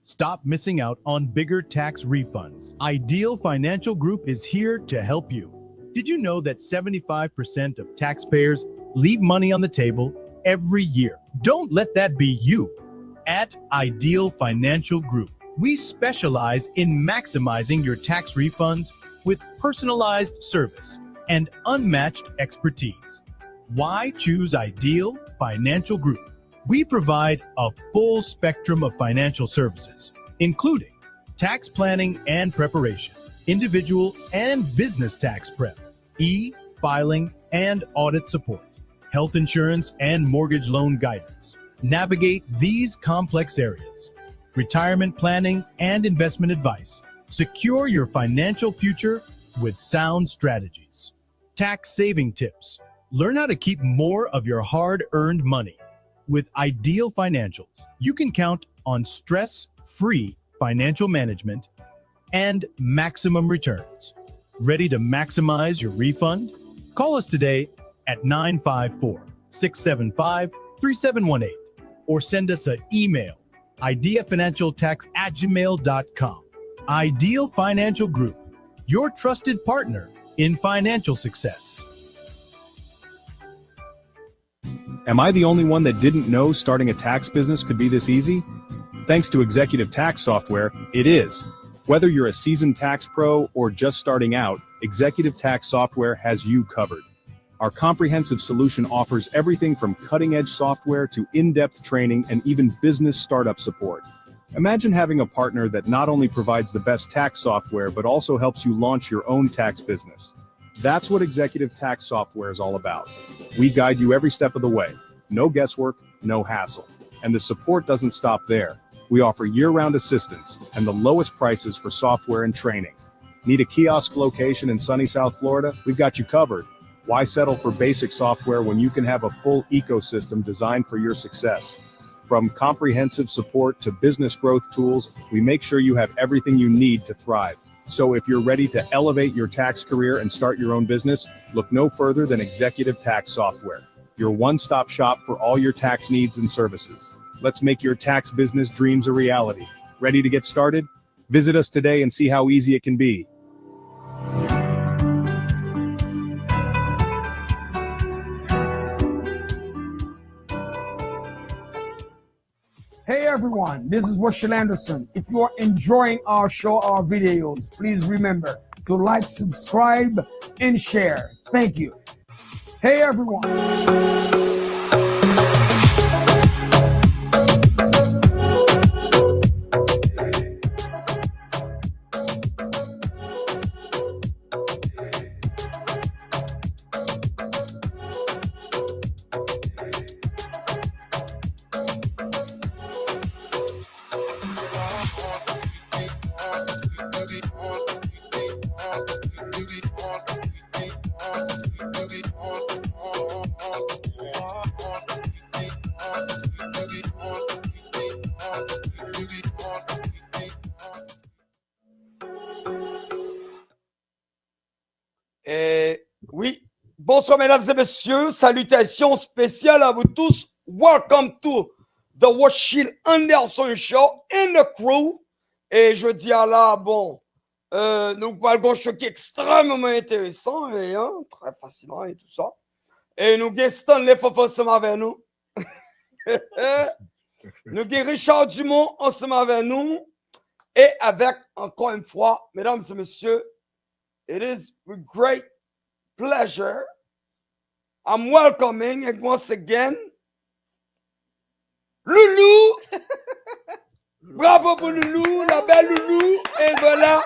Stop missing out on bigger tax refunds. Ideal Financial Group is here to help you. Did you know that 75% of taxpayers leave money on the table every year? Don't let that be you. At Ideal Financial Group, we specialize in maximizing your tax refunds with personalized service and unmatched expertise. Why choose Ideal Financial Group? We provide a full spectrum of financial services, including tax planning and preparation, individual and business tax prep, e-filing and audit support, health insurance and mortgage loan guidance. Navigate these complex areas. Retirement planning and investment advice. Secure your financial future with sound strategies. Tax saving tips. Learn how to keep more of your hard-earned money. With Ideal Financials, you can count on stress-free financial management and maximum returns. Ready to maximize your refund? Call us today at 954-675-3718 or send us an email, ideafinancialtax@gmail.com. Ideal Financial Group, your trusted partner in financial success. Am I the only one that didn't know starting a tax business could be this easy? Thanks to Executive Tax Software, it is. Whether you're a seasoned tax pro or just starting out, Executive Tax Software has you covered. Our comprehensive solution offers everything from cutting-edge software to in-depth training and even business startup support. Imagine having a partner that not only provides the best tax software, but also helps you launch your own tax business. That's what Executive Tax Software is all about. We guide you every step of the way. No guesswork, no hassle. And the support doesn't stop there. We offer year-round assistance and the lowest prices for software and training. Need a kiosk location in sunny South Florida? We've got you covered. Why settle for basic software when you can have a full ecosystem designed for your success? From comprehensive support to business growth tools, we make sure you have everything you need to thrive. So if you're ready to elevate your tax career and start your own business, look no further than Executive Tax Software, your one-stop shop for all your tax needs and services. Let's make your tax business dreams a reality. Ready to get started? Visit us today and see how easy it can be. Hey everyone, this is Rotschill Anderson. If you are enjoying our show, our videos, please remember to like, subscribe, and share. Thank you. Hey everyone. Oui, bonsoir mesdames et messieurs, salutations spéciales à vous tous. Welcome to the Rotschill Anderson Show in the crew. Et je dis à la, bon, nous parlons de choc extrêmement intéressant, et, hein, très fascinant et tout ça. Et nous avons Stanley Fof ensemble avec nous. Nous avons Richard Dumont ensemble avec nous. Et avec, encore une fois, mesdames et messieurs, it is with great pleasure I'm welcoming and once again Loulou. Bravo pour Loulou, la belle Loulou. Et voilà.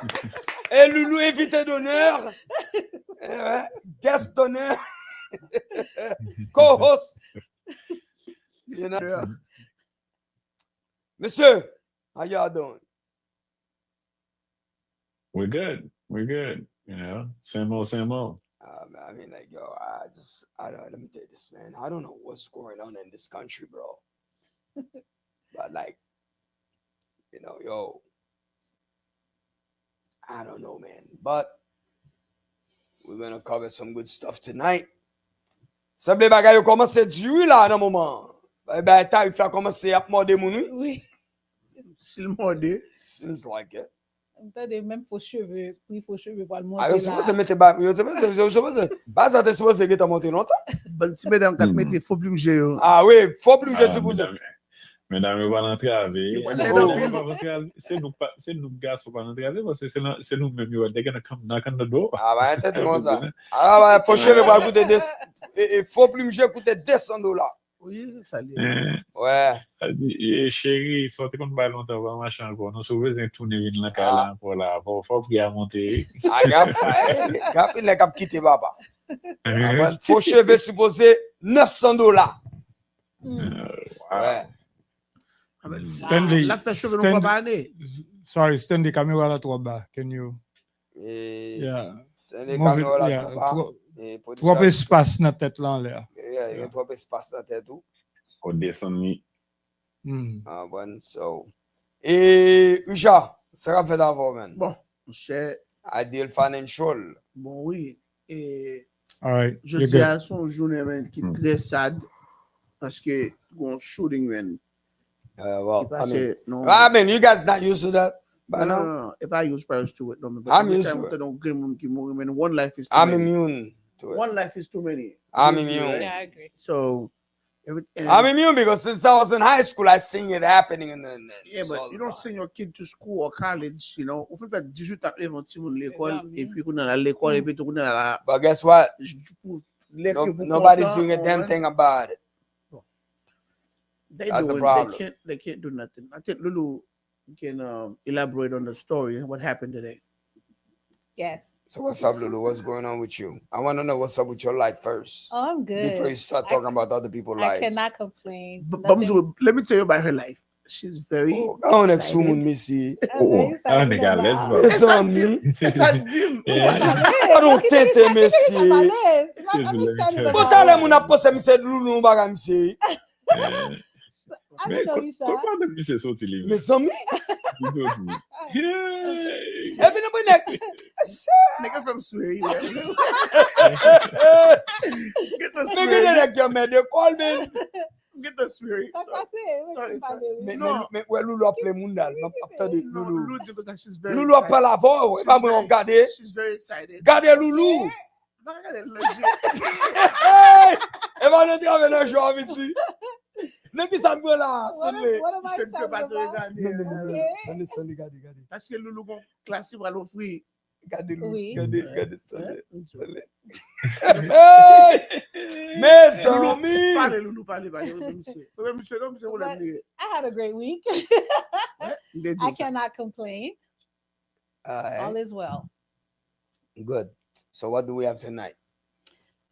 Et Loulou invité d'honneur. Guest d'honneur. Co-host. You know? Monsieur, how y'all doing? We're good. We're good. You know, same old, same old. I mean, like, yo, I don't, let me tell you this, man. I don't know what's going on in this country, bro. But, like, you know, yo, I don't know, man. But we're going to cover some good stuff tonight. Ça les bagages ont commencé à durer là, dans un moment. Ben, tarif a commencé à demander mon nuit. Oui. C'est le mode. Seems like it. T'as même faux cheveux, puis faux cheveux pour le monter Ah, yo supposé là. mettre bas, yo supposé, bah ça t'es supposé que t'as monté longtemps. Bon, tu mets dans le mettre des faux plumes géants. Ah oui, faut plus que supposé. Mesdames, on va l'entraver. C'est nous gars qui vont l'entraver parce que c'est nous même qui vont knock on the door. Ah bah peut-être comme ça. Ah bah faux cheveux va coûter et faux plume j'ai coûté $200. Oui, ça l'est. Ouais. Et chérie, sortez comme pas longtemps pour marcher encore. Nous sommes besoin de tourner dans la pour là, faut bien monter. Ah gap il a quitté papa. Ah bah faux cheveux supposé $900. Ouais. Stanley, La fait cheveux non pas année. sorry, Stanley, caméra là trop bas. Can you? Yeah. C'est les Move it, caméras yeah, là trop bas. trop- Et pour Trop ça, espace dans la tête là en l'air. il y a trop d'espace dans la tête tout. Au descendre. Ah bon, so. Et Usha, ça va faire d'avant, man. Bon, cher. Ideal Financial. Bon, oui. Et All right, je you're dis good. à son journée man, qui est très sad parce que un shooting man. Well, Parce que non. I mean, you guys not used to that by now? No. If I use priors to it, no. But I'm every used time to it. I don't get one keep moving, man. One life is too I'm many. immune to it. One life is too many. I'm You immune. right? Yeah, I agree. So I'm immune because since I was in high school, I seen it happening in the yeah, but you don't send your kid to school or college, you know. Au fait, 18 ans, ils vont à l'école, Exactly. et puis qu'on a l'école, et puis qu'on a la. But guess what? Nobody's doing a damn thing about it. That's the problem. They can't do nothing. I think Lulu can elaborate on the story, what happened today. Yes. So what's up, Lulu? What's going on with you? I want to know what's up with your life first. Oh, I'm good. Before you start talking about other people's I lives. cannot complain. But Nothing- let me tell you about her life. She's very Oh, go on, excited. Exumun, Missy. I'm very excited nigga, about let's it. go. It's on me. Yeah. I don't think they miss I'm you. I'm excited But But about tell them it. when I post them, said Lulu baga Missy. I didn't know you saw. Comment de c'est sorti livre? Miss on me? Yeah. Every number neck. Nigga from Sweden. Get Get the the Sweden. like your man. They call me. Get the Sweden. That's what I said. Sorry, sorry. Me well Lulu a play Mundal. After the No, Lulu. Lulu, because she's very Lulu a excited. parle avant. She's Pas very- me regarder. She's very excited. Gardez Lulu. Regardez, legit. Hey! Elle va entrer avec un jour avec lui. Ne qui ça me là. What am I Je ne peux excited pas te about? regarder. Okay. Regardez, regardez. Parce que Lulu, bon, classe, va l'offrir. Regardez Lulu. Oui. Regardez. Hein? Hey! Mes amis. Parlez, Lulu, parlez, monsieur. Monsieur, non, monsieur, vous But- l'avez. I had a great week. Il est I dit ça. cannot complain. All is well. Good. So what do we have tonight?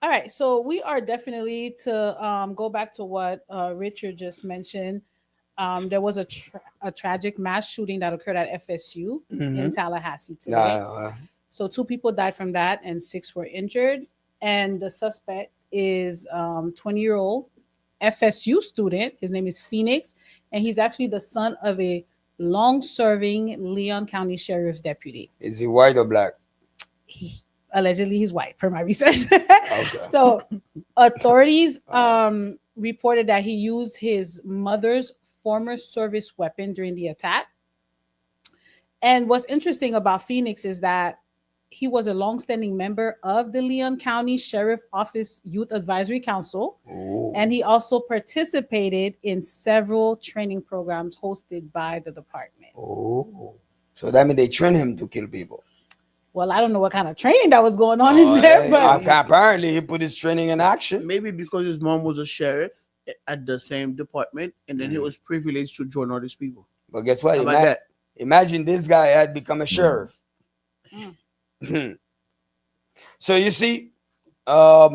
All right, so we are definitely to go back to what Richard just mentioned. There was a tragic mass shooting that occurred at FSU in Tallahassee today. So 2 people died from that and 6 were injured. And the suspect is 20-year-old FSU student. His name is Phoenix, and he's actually the son of a long-serving Leon County Sheriff's deputy. Is he white or black? Allegedly, he's white, per my research. Okay. So authorities reported that he used his mother's former service weapon during the attack. And what's interesting about Phoenix is that he was a longstanding member of the Leon County Sheriff Office Youth Advisory Council, Ooh. and he also participated in several training programs hosted by the department. Oh. So that means they train him to kill people. Well, I don't know what kind of training that was going on in there, Hey, but apparently he put his training in action. Maybe because his mom was a sheriff at the same department, and then he was privileged to join all these people. But guess what? How about that? Imagine this guy had become a sheriff. So you see, I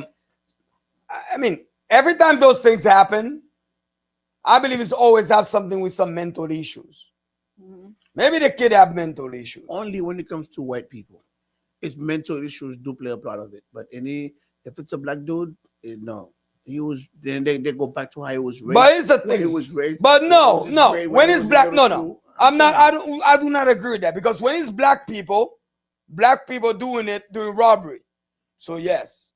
mean, every time those things happen, I believe it's always have something with some mental issues. Maybe the kid have mental issues. Only when it comes to white people, it's mental issues do play a part of it. But if it's a black dude, no. He was then they go back to how he was raised. But it's the Where he thing. was raised. But no, He was no. raised When he it's was black, in no, middle no. school. I'm not. I do not agree with that because when it's black people doing it doing robbery. So yes.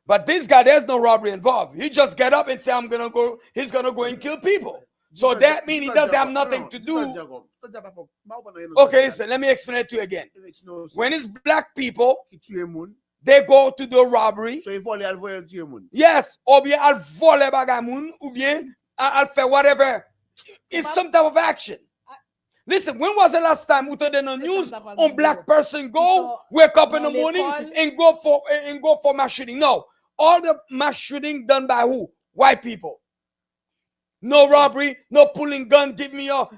But this guy, there's no robbery involved. He just get up and say, "I'm gonna go." He's gonna go and kill people. So that means he doesn't have nothing to do. Okay, listen, let me explain it to you again. When it's black people, they go to do robbery. Yes, ou bien al vole bagay moun, ou bien al fait whatever. It's some type of action. Listen, when was the last time we did on news on black person go wake up in the morning and go for mass shooting? No, all the mass shooting done by who? White people. No robbery, no pulling gun. Give me your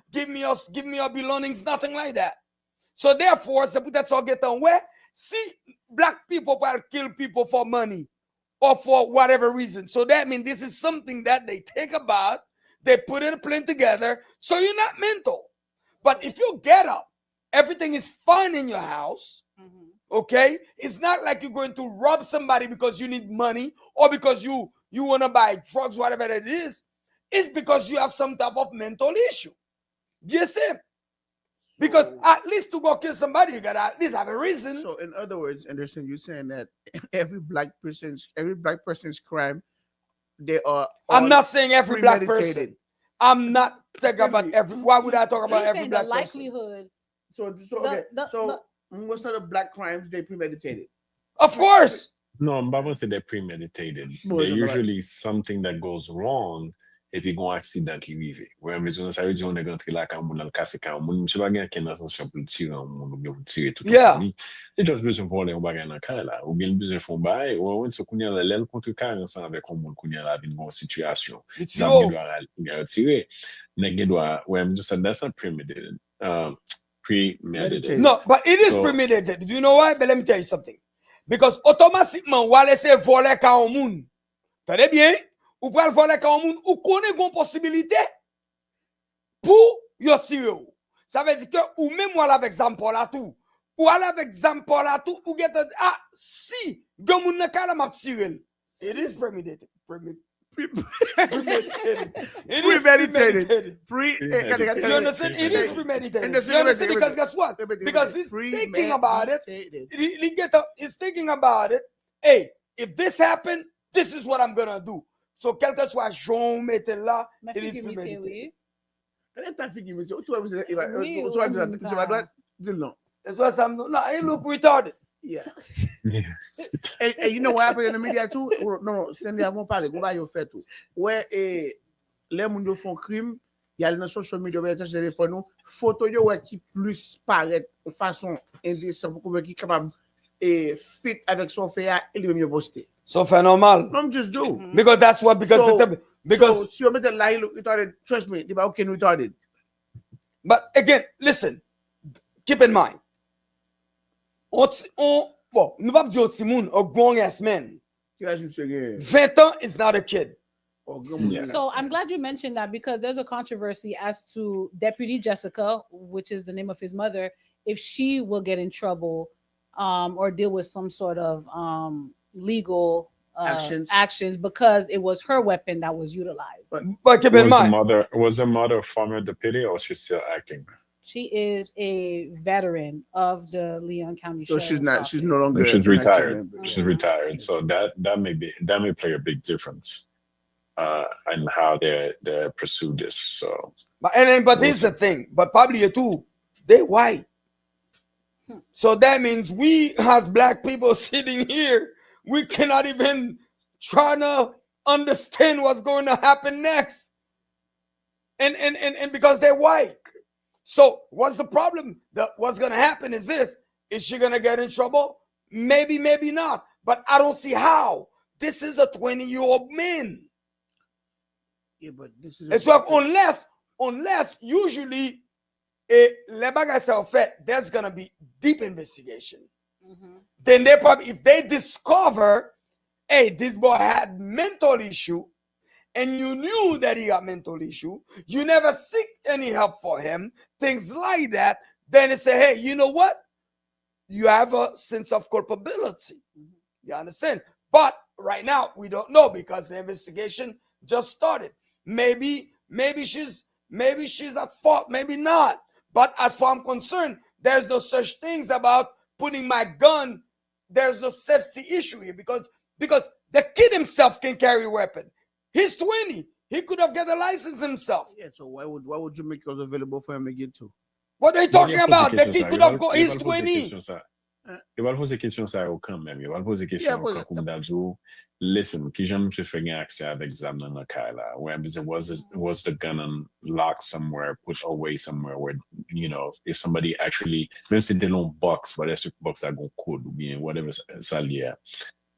belongings, nothing like that. So therefore, that's all get on where. See, black people will kill people for money or for whatever reason. So that means this is something that they take about, they put in a plan together. So you're not mental. But if you get up, everything is fine in your house, okay? It's not like you're going to rob somebody because you need money or because you want to buy drugs, whatever it is. It's because you have some type of mental issue. Yes, sir. Because at least to go kill somebody, you gotta at least have a reason. So in other words, Anderson, you're saying that every black person's crime, they are. I'm not saying every black person. I'm not talking about every. Why would I talk about every black the likelihood. person? So most of the black crimes they premeditated. Of course. No, I'm not going to say they're premeditated. They're usually something that goes wrong. Et puis, un accident qui arrive. Ouais, mais ça veut dire on est rentré là quand on a cassé quand on monsieur pas gagner dans sens pour tirer on ou tirer tout. Yeah. Et juste besoin voler on bagage dans cas là ou bien besoin font bail ou on se connaît l'aile contre carré ensemble avec on connaît la vie une situation. Ça doit tirer. Nèg doit ouais mais ça that's not premeditated. Premeditated. No, but it is premeditated. Do you know why? But let me tell you something. Because automatiquement on va laisser voler quand on moun. Tenez bien. Ou pral voler quand moun ou connaît gon possibilité pour yo tirer. Ça veut dire que ou même moi avec Zampol à tout ou avec Zampol à tout ou get si gon moun nan kala m'a tirer. It is premeditated. Premeditated. You understand? It is premeditated. You understand? Because guess what? Because he's thinking about it. He's thinking about it. Hey, if this happened, this is what I'm gonna do. So, quel que soit Jean mette là, it is premeditated. That's what I'm doing. No, he look retarded. Yeah. And you know what happened in the media too? No, Stanley, I won't parler. Go by your fait tout. Where les gens font crime, il y a les social media, les téléphones, photo yo qui plus paraît de façon indécente pour qui capable et fit avec son fait et lui mieux poster. So normal. I'm just do. Because that's what because so you make the lie look retarded. Trust me, they are okay retarded. But again, listen, keep in mind. Bon, nous pas dire si moun a grown ass man. 20 ans is not a kid. So I'm glad you mentioned that because there's a controversy as to Deputy Jessica, which is the name of his mother, if she will get in trouble or deal with some sort of legal actions because it was her weapon that was utilized. But keep in mind, was the mother former deputy or she's still acting? She is a veteran of the Leon County. So she's no longer. She's retired. She's retired. So that may play a big difference in how they pursue this. So, but here's the thing. But probably too, they white. So that means we as black people sitting here, we cannot even try to understand what's going to happen next. And because they're white. So what's the problem? What's going to happen is this. Is she going to get in trouble? Maybe, maybe not. But I don't see how. This is a 20-year-old man. Yeah, but this is... So unless usually there's going to be deep investigation. Then they probably, if they discover, hey, this boy had mental issue, and you knew that he got mental issue, you never seek any help for him, things like that, then they say, hey, you know what? You have a sense of culpability. You understand? But right now, we don't know because the investigation just started. Maybe she's at fault, maybe not. But as far as I'm concerned, there's no such things about putting my gun. There's no safety issue here because the kid himself can carry a weapon. He's 20. He could have got a license himself. Yeah, so why would you make yours available for him to get to? What are you talking about? The kid could have got. He's 20. Il va poser question ça quand même. Il va poser question comme d'Alzo. Listen, qui j'aime se faire accès avec Zam dans le cas là. Where was the gun locked somewhere, put away somewhere where, you know, if somebody actually, même si they don't box, but that's box that go code ou bien whatever ça lié.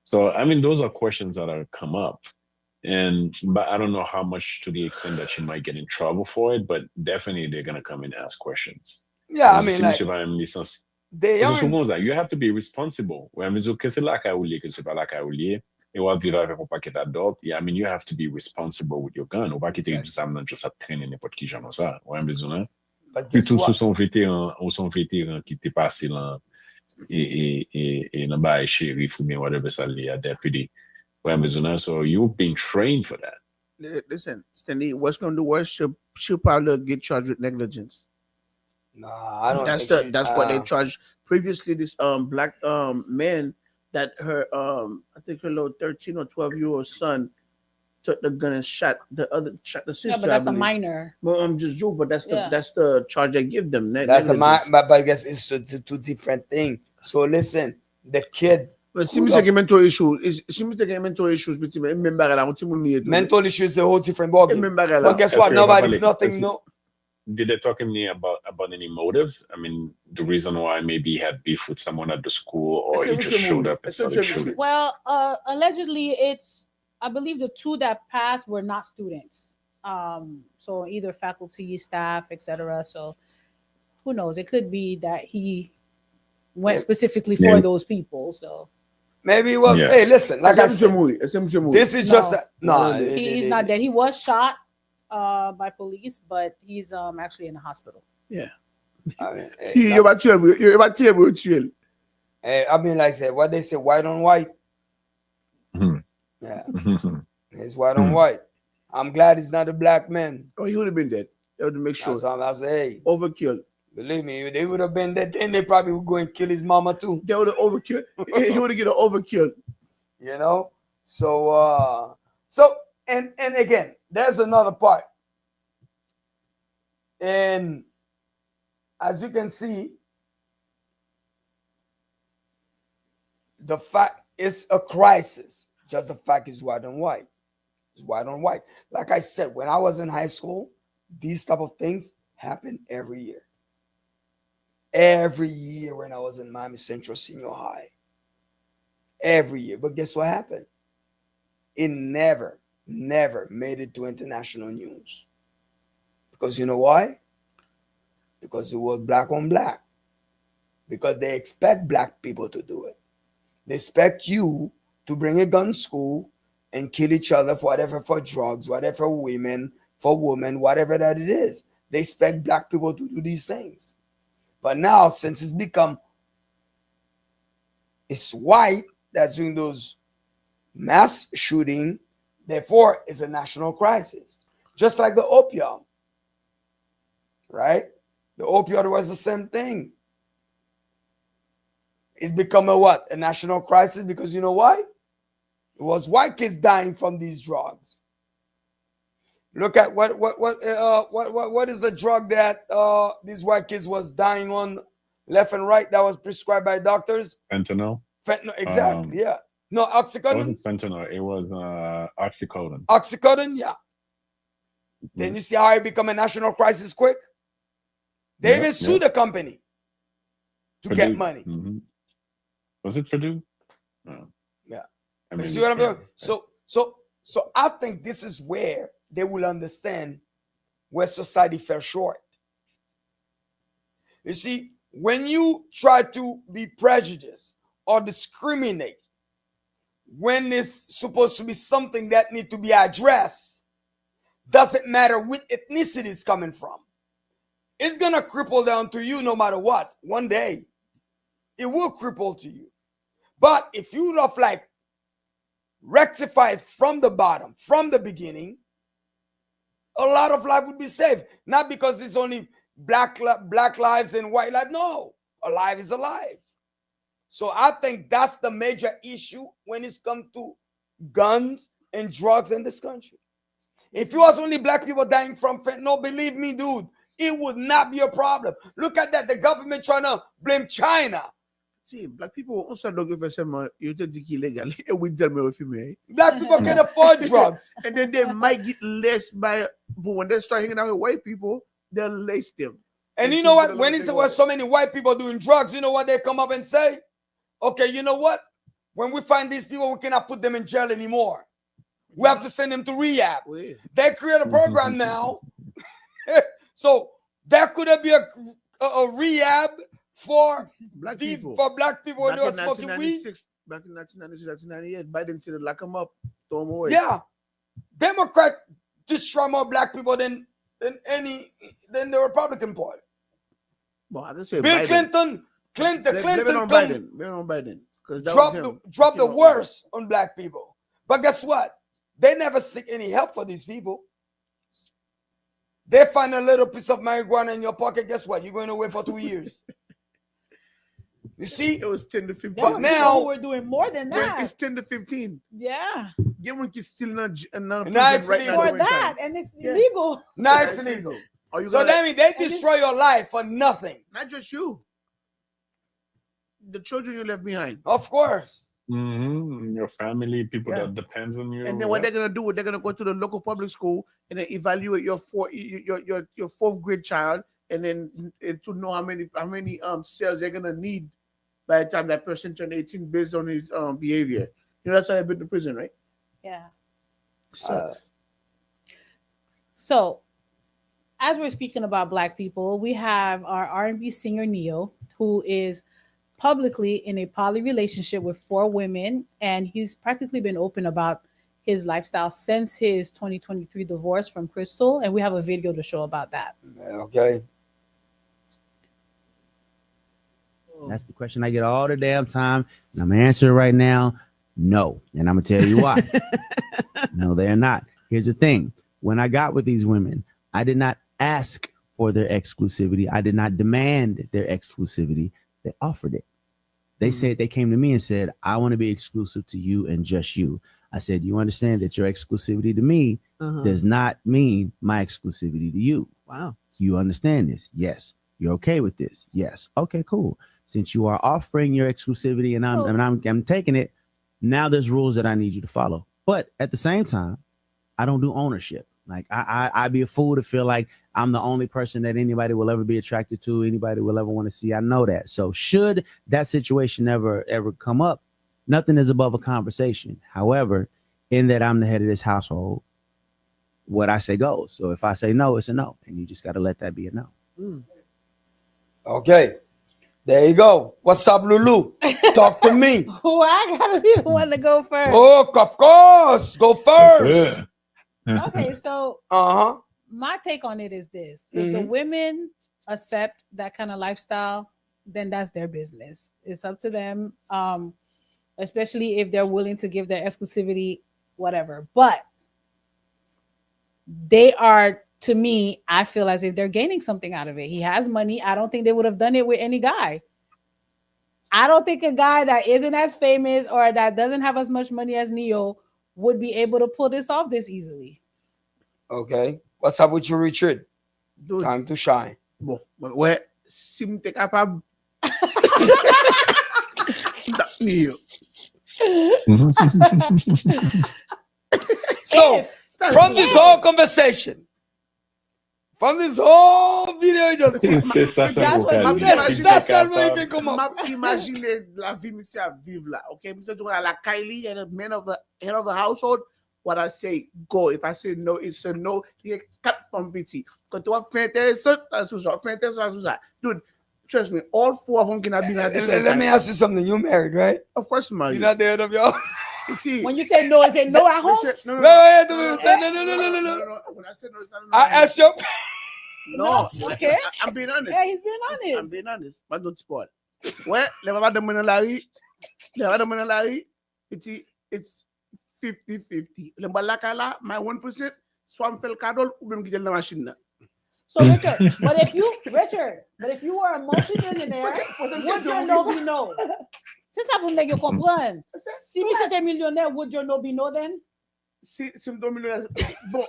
So I mean, those are questions that are come up. But I don't know how much to the extent that she might get in trouble for it, but definitely they're gonna come and ask questions. Yeah, I mean, like, they are. You have to be responsible. I mean, you have to be responsible with your gun. But guess what? So you've been trained for that. Listen, Stanley, what's going to do worse? She'll probably get charged with negligence. Nah, I don't. That's what they charged previously. This black man that her I think her little 13 or 12-year-old son took the gun and shot the sister. Yeah, but that's a minor. Well, I'm just joking, but that's the charge they give them. That's a minor, but I guess it's two different things. So listen, the kid. But she must take mental issues. She must take mental issues. Mental issues is a whole different ballgame. But guess what? Nothing. Did they talk to me about any motive? I mean, the reason why maybe he had beef with someone at the school, or he just showed up and started shooting? Well, allegedly, I believe the two that passed were not students. So either faculty, staff, etc. So who knows? It could be that he went specifically for those people. So maybe it was. Yeah. Hey, listen, like I said, this is just he's not dead. He was shot by police, but he's actually in the hospital. Yeah. I mean, you're about to. Hey, I mean, like I said, what they say, white on white. Mm-hmm. Yeah, it's white on white. I'm glad it's not a black man. Oh, he would have been dead. They would make sure. I was hey, overkill. Believe me, they would have been dead. Then they probably would go and kill his mama too. They would have overkill. He would have get an overkill. You know. So and again, there's another part. And as you can see, the fact is a crisis. Just the fact is white on white. It's white on white. Like I said, when I was in high school, these type of things happen every year. Every year when I was in Miami Central Senior High. Every year. But guess what happened? It never made it to international news. Because you know why? Because it was black on black. Because they expect black people to do it. They expect you to bring a gun to school and kill each other for whatever, for drugs, whatever, women, whatever that it is. They expect black people to do these things. But now, since it's white that's doing those mass shooting, therefore it's a national crisis. Just like the opium, right? The opioid was the same thing. It's become a national crisis, because you know why? It was white kids dying from these drugs. Look at what is the drug that these white kids was dying on left and right that was prescribed by doctors? Fentanyl. Fentanyl, exactly. Yeah. No, oxycodone. It wasn't fentanyl. It was oxycodone. Oxycodone, yeah. Then you see how it become a national crisis quick? They even sued the company to get money. Mm-hmm. Was it Purdue? No. Yeah. I mean, you see what I'm doing? So I think this is where they will understand where society fell short. You see, when you try to be prejudiced or discriminate, when it's supposed to be something that need to be addressed, doesn't matter which ethnicity it's coming from. It's going to cripple down to you no matter what. One day, it will cripple to you. But if you love like rectify it from the bottom, from the beginning, a lot of life would be saved. Not because it's only black lives and white lives. No, a life is a life. So I think that's the major issue when it's come to guns and drugs in this country. If it was only black people dying from fentanyl, believe me, dude, it would not be a problem. Look at that. The government trying to blame China. See, black people, on se drogue facilement, you te dit qu'il est illégal. Et oui, tellement fumer. Black people can afford drugs. And then they might get less by, but when they start hanging out with white people, they'll lace them. And you know what? When it was so many white people doing drugs, you know what they come up and say? Okay, you know what? When we find these people, we cannot put them in jail anymore. We have to send them to rehab. Oh, yeah. They create a program now. So there could be a rehab for Black these people. for black people when Back they were in smoking weed. 1996, back in 1996, 1998, Biden said lock them up, throw them away. Yeah, Democrat destroy more black people than the Republican Party. Well, I just say Bill Biden. Clinton Blame it on come- Biden. Blame it on Biden. 'Cause that drop was him. the Came up with worst on black people. But guess what? They never seek any help for these people. They find a little piece of marijuana in your pocket. Guess what? You're going to wait for 2 years. You see, it was 10 to 15. There were now- people who were doing more than When that. it's 10 to 15. Yeah, Get one kid still not Nice right now. for doing that, time. and it's Yeah. illegal. now It's it's illegal. Are you So gonna, that means they And this- destroy your life for nothing. not just you, the children you left behind. Of course. Your family, people Yeah. that depends on you. And then what they're gonna do? They're gonna go to the local public school and then evaluate your fourth grade child, and then to know how many cells they're gonna need by the time that person turned 18 based on his behavior. You know that's why they've been to prison, right? Yeah. Sucks. So, as we're speaking about black people, we have our R&B singer Neo, who is publicly in a poly relationship with 4 women, and he's practically been open about his lifestyle since his 2023 divorce from Crystal, and we have a video to show about that. Okay. That's the question I get all the damn time, and I'm answering right now. No, and I'm gonna tell you why. No, they're not. Here's the thing: when I got with these women, I did not ask for their exclusivity. I did not demand their exclusivity. They offered it. They said, they came to me and said, I want to be exclusive to you and just you. I said, you understand that your exclusivity to me does not mean my exclusivity to you. Wow. You understand this? Yes. You're okay with this? Yes. Okay, cool. Since you are offering your exclusivity and I'm taking it, now there's rules that I need you to follow. But at the same time, I don't do ownership. Like I'd be a fool to feel like I'm the only person that anybody will ever be attracted to, anybody will ever want to see. I know that. So should that situation ever come up, nothing is above a conversation. However, in that I'm the head of this household, what I say goes. So if I say no, it's a no. And you just got to let that be a no. Okay. There you go. What's up, Lulu? Talk to me. Oh, I gotta be the one to go first. Oh, of course. Go first. Okay, so my take on it is this: if the women accept that kind of lifestyle, then that's their business. It's up to them, especially if they're willing to give their exclusivity, whatever. But they are, to me, I feel as if they're gaining something out of it. He has money. I don't think they would have done it with any guy. I don't think a guy that isn't as famous or that doesn't have as much money as Neo would be able to pull this off this easily. Okay. What's up with you, Richard? Dude. Time to shine. Bon, ouais, si m'étais capable. So, from this whole conversation, from this whole video, just C'est ça, ça That's vous what parle. you Si said. t'es ça seulement capable. il come up. Imagine la vie monsieur à vivre là, okay? Monsieur tu la Kylie and the man of the head of the household. What I say, go. If I say no, it's a no. You get cut from BT. Quand tu vas faire intéressant, dude, trust me, all 4 of them can be at the same Let me time. ask you something. You married, right? Of course, man. You're not the head of your house. See, When you say no, I say no at home. no, no, Wait, no. When I said no, it's not I asked you. no. Okay. I'm being honest. Yeah, he's being I'm honest. being honest. But don't spoil. Ouais, les papas de mon lari, it's 50-50. Le balakala, my 1%, soit me fait le cadeau ou même quitter la machine là. So Richard, but if you were a multi-millionaire, would your no be no? C'est ça pour que vous compreniez. Si vous êtes millionnaire, would your no be no then? Si me donne millionnaire, bon,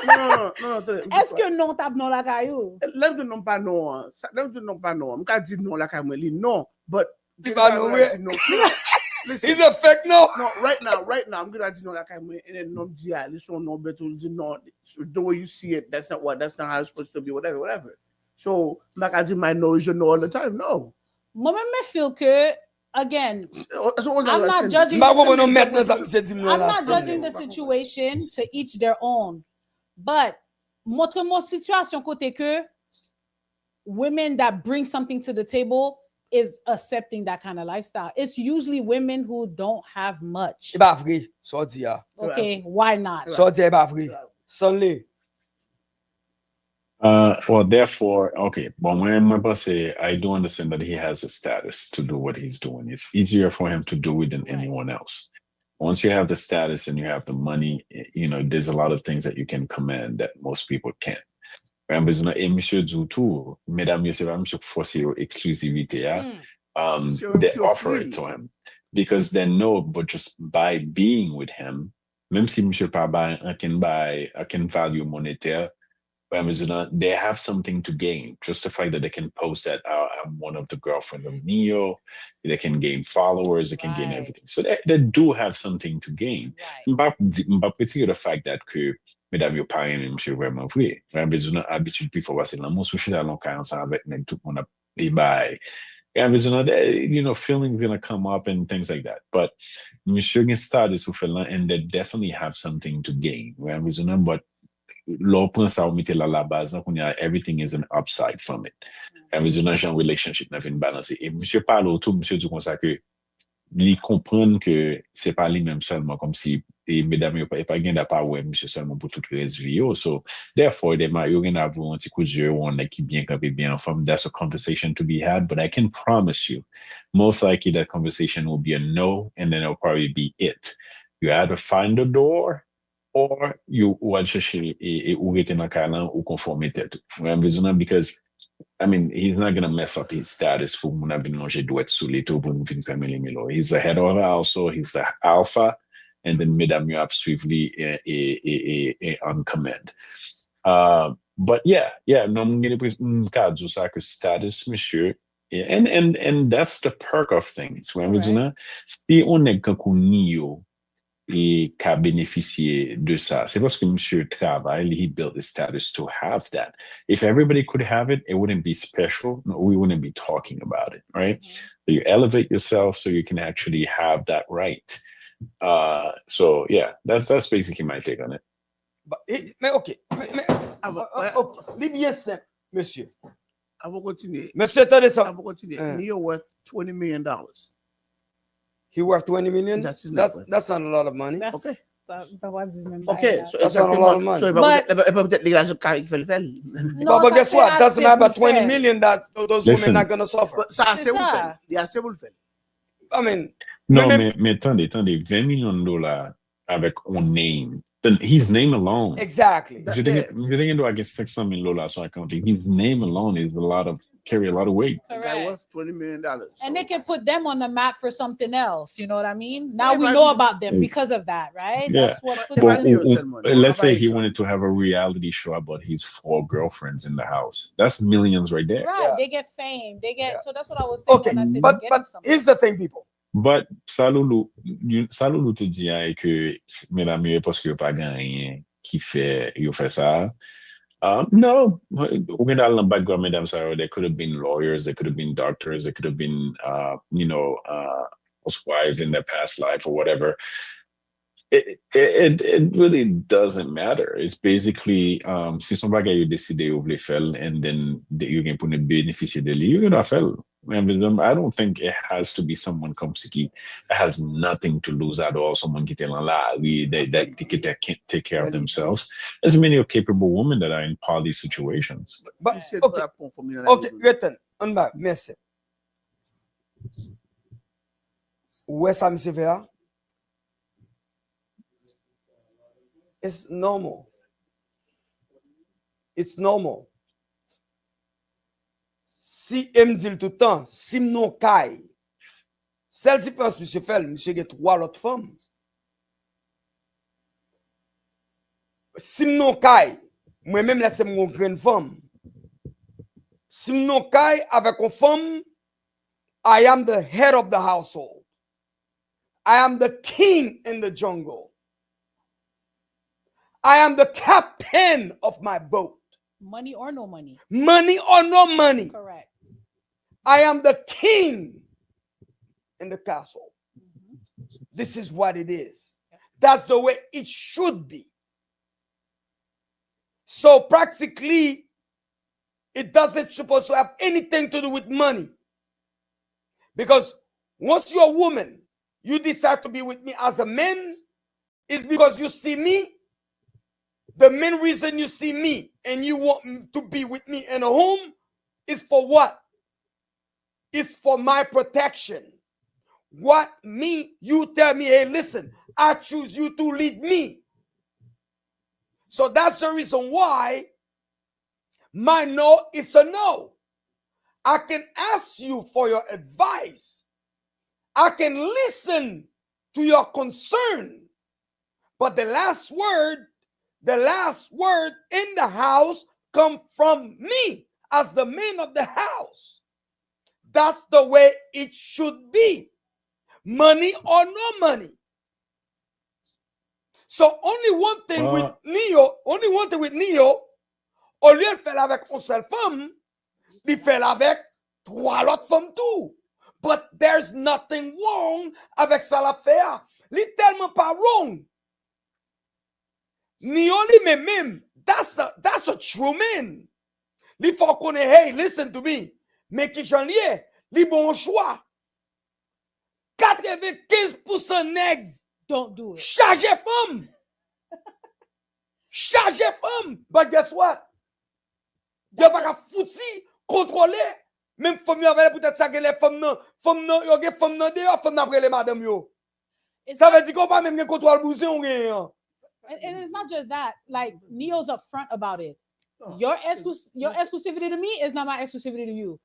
non, attendez. Est-ce que non tape non la caillou? Let me non pas non. Let me non pas non. Je ne dis non la caillou, non, but He's a fake no. No, right now, I'm gonna do no like I'm and then no listen no better no the way you see it, that's not how it's supposed to be, whatever. So like I do my no is your no all the time. No. Moi même me feel que again, I'm not judging. I'm not judging the situation to each their own. But montre-moi situation côté que women that bring something to the table is accepting that kind of lifestyle. It's usually women who don't have much. Okay, why not? Well, therefore, okay. But when I say I do understand that he has a status to do what he's doing. It's easier for him to do it than anyone else. Once you have the status and you have the money, there's a lot of things that you can command that most people can't. Monsieur Zoutou, mesdames, messieurs, forcer exclusivité, they offer it to him because they know, but just by being with him, même si monsieur pas buy, can value monétaire, they have something to gain. Just the fact that they can post that I'm one of the girlfriends of Neo, they can gain followers, they can gain everything. So they do have something to gain. But the fact that mesdames, yo pa yon monsieur vraiment vrai. Besoin d'habitude puis faut passer dans mon sushi dans l'on ensemble avec nèg tout monde a bye. Feelings gonna come up and things like that. But monsieur can start this with and they definitely have something to gain. But la base, everything is an upside from it. Relationship n'a pas balancé. Et monsieur parle autour, monsieur dit comme ça que ils comprennent que c'est pas les mêmes seulement comme si mesdames yo pas gain d'appart ouais monsieur seulement pour toute vie. So therefore they might you're gonna have un petit coup de jeu on qui bien campé bien en forme. That's a conversation to be had, but I can promise you most likely that conversation will be a no, and then it'll probably be it. You either find the door or you want chercher ou rester dans calan ou conformer tête. Because I mean, he's not going to mess up his status for He's the head of also, he's the alpha, and then Madame Yuap swiftly on command. But yeah, no status, monsieur. And that's the perk of things. Si on est comme et qu'a bénéficié de ça. C'est parce que monsieur travaille, he built the status to have that. If everybody could have it, it wouldn't be special. No, we wouldn't be talking about it, right? So you elevate yourself so you can actually have that right. So yeah, that's basically my take on it. Mais ok. Bien simple, monsieur. I will continue. Monsieur, attendez ça. I will continue. Neo worth $20 million. He worth 20 million? That's not a lot of money. Okay. Okay, So that's not a lot of money. So but guess what? Doesn't matter about 20 million that those women are gonna suffer. I mean, no, mais attendez, $20 million avec un name. His name alone. Exactly. You think do I get $600 million so I count it. His name alone is carry a lot of weight. That worth $20 million. And they can put them on the map for something else. You know what I mean? Now we know about them because of that, right? Yeah. That's what Let's say he wanted to have a reality show about his 4 girlfriends in the house. That's millions right there. Right. Yeah. They get fame. They get so that's what I was saying. Okay, when I said but here's the thing, people. But Salulu te dit que mesdames yo parce que yo pas gagné qui fait ça. No, we're not in the background, madam. Sorry, they could have been lawyers, they could have been doctors, they could have been housewives in their past life or whatever. It really doesn't matter. It's basically si son bagay yo décidé ou vle faire and then you can put bénéficier de lui, you gonna faire. I don't think it has to be someone that has nothing to lose at all. Someone that can't take care of themselves. There's many capable women that are in poly situations. But okay, written on back, merci. Où est-ce que ça me It's normal. It's normal. Si me dit tout le temps, si non caille, celle qui pense monsieur fait, monsieur a 3 autres femmes. si m'non kay, moi-même là c'est mon grande femme. Si m'non kay avec une femme, I am the head of the household. I am the king in the jungle. I am the captain of my boat. Money or no money. Money or no money. Correct. I am the king in the castle. This is what it is. That's the way it should be. So practically, it doesn't supposed to have anything to do with money. Because once you're a woman, you decide to be with me as a man, is because you see me. The main reason you see me and you want to be with me in a home is for what? It's for my protection. What me, you tell me, hey, listen, I choose you to lead me. So that's the reason why my no is a no. I can ask you for your advice. I can listen to your concern. But the last word in the house come from me as the man of the house. That's the way it should be. Money or no money. So only one thing with Neo, au lieu de faire avec une seule femme, il fait avec trois autres femmes tout. But there's nothing wrong avec ça l'affaire. Il tellement pas wrong. Neo li même, that's a true man. Il faut qu'on ait, hey, listen to me. Mais qui j'en lié, li bon choix. 95% nègres don't do it. Chargé femme. Chargé femme. But guess what? Il n'y a pas qu'à foutre, contrôler. Même femme avec peut-être ça que les femmes non, yo gen femme non dehors, femme après les madame yo. Ça veut dire qu'on pas même contrôle bousé on gagne. And it's not just that. Like Neo's upfront about it. Your exclusivity to me is not my exclusivity to you.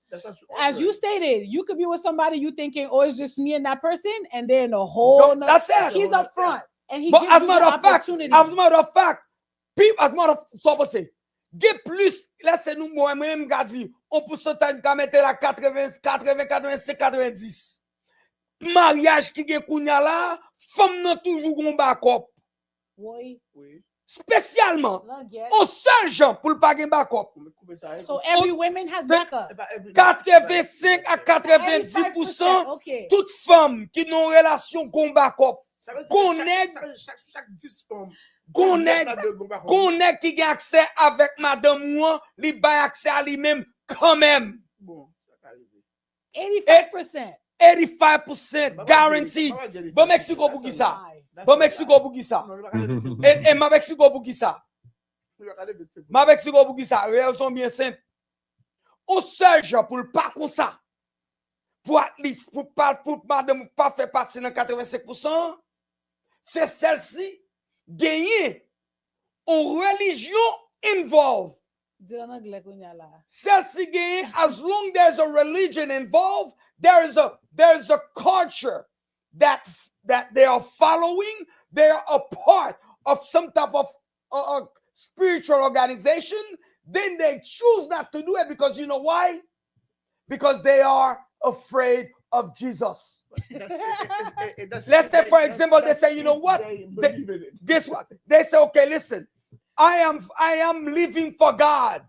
As you stated, you could be with somebody you thinking, oh, it's just me and that person, and then a whole. That's it. He's upfront, and he but gives as you matter the of fact, opportunity. as matter of fact, people, as matter of so say, get plus. Là c'est nous moi-même qui dit, on pourcentage qui mettre la 80, 85, 90. Mariage qui gen kounya là, femme nan toujours gon backup. Oui. Spécialement, au seul gens pour le pas gen backup. So every woman has backup. 85 à 90%, toute femme qui n'ont relation gon backup. Connaît qui a accès avec madame moi, li ba accès à lui-même quand même. 85%. 85% guaranteed. Bon Mexico pour qui ça? Bon Mexico pour qui ça? Et ma Mexico pour qui ça? Ma Mexico pour qui ça? Raison bien simple. On seul gens pour le pas comme ça. Pour at least pour madame pas faire partie dans 85%, c'est celle-ci gagner en religion involved. Celle-ci gagne as long there's a religion involved, there's a culture that they are following. They are a part of some type of spiritual organization. Then they choose not to do it because you know why? Because they are afraid of Jesus. Let's say, for example, they say, you know what? Guess what? They say, okay, listen, I am living for God.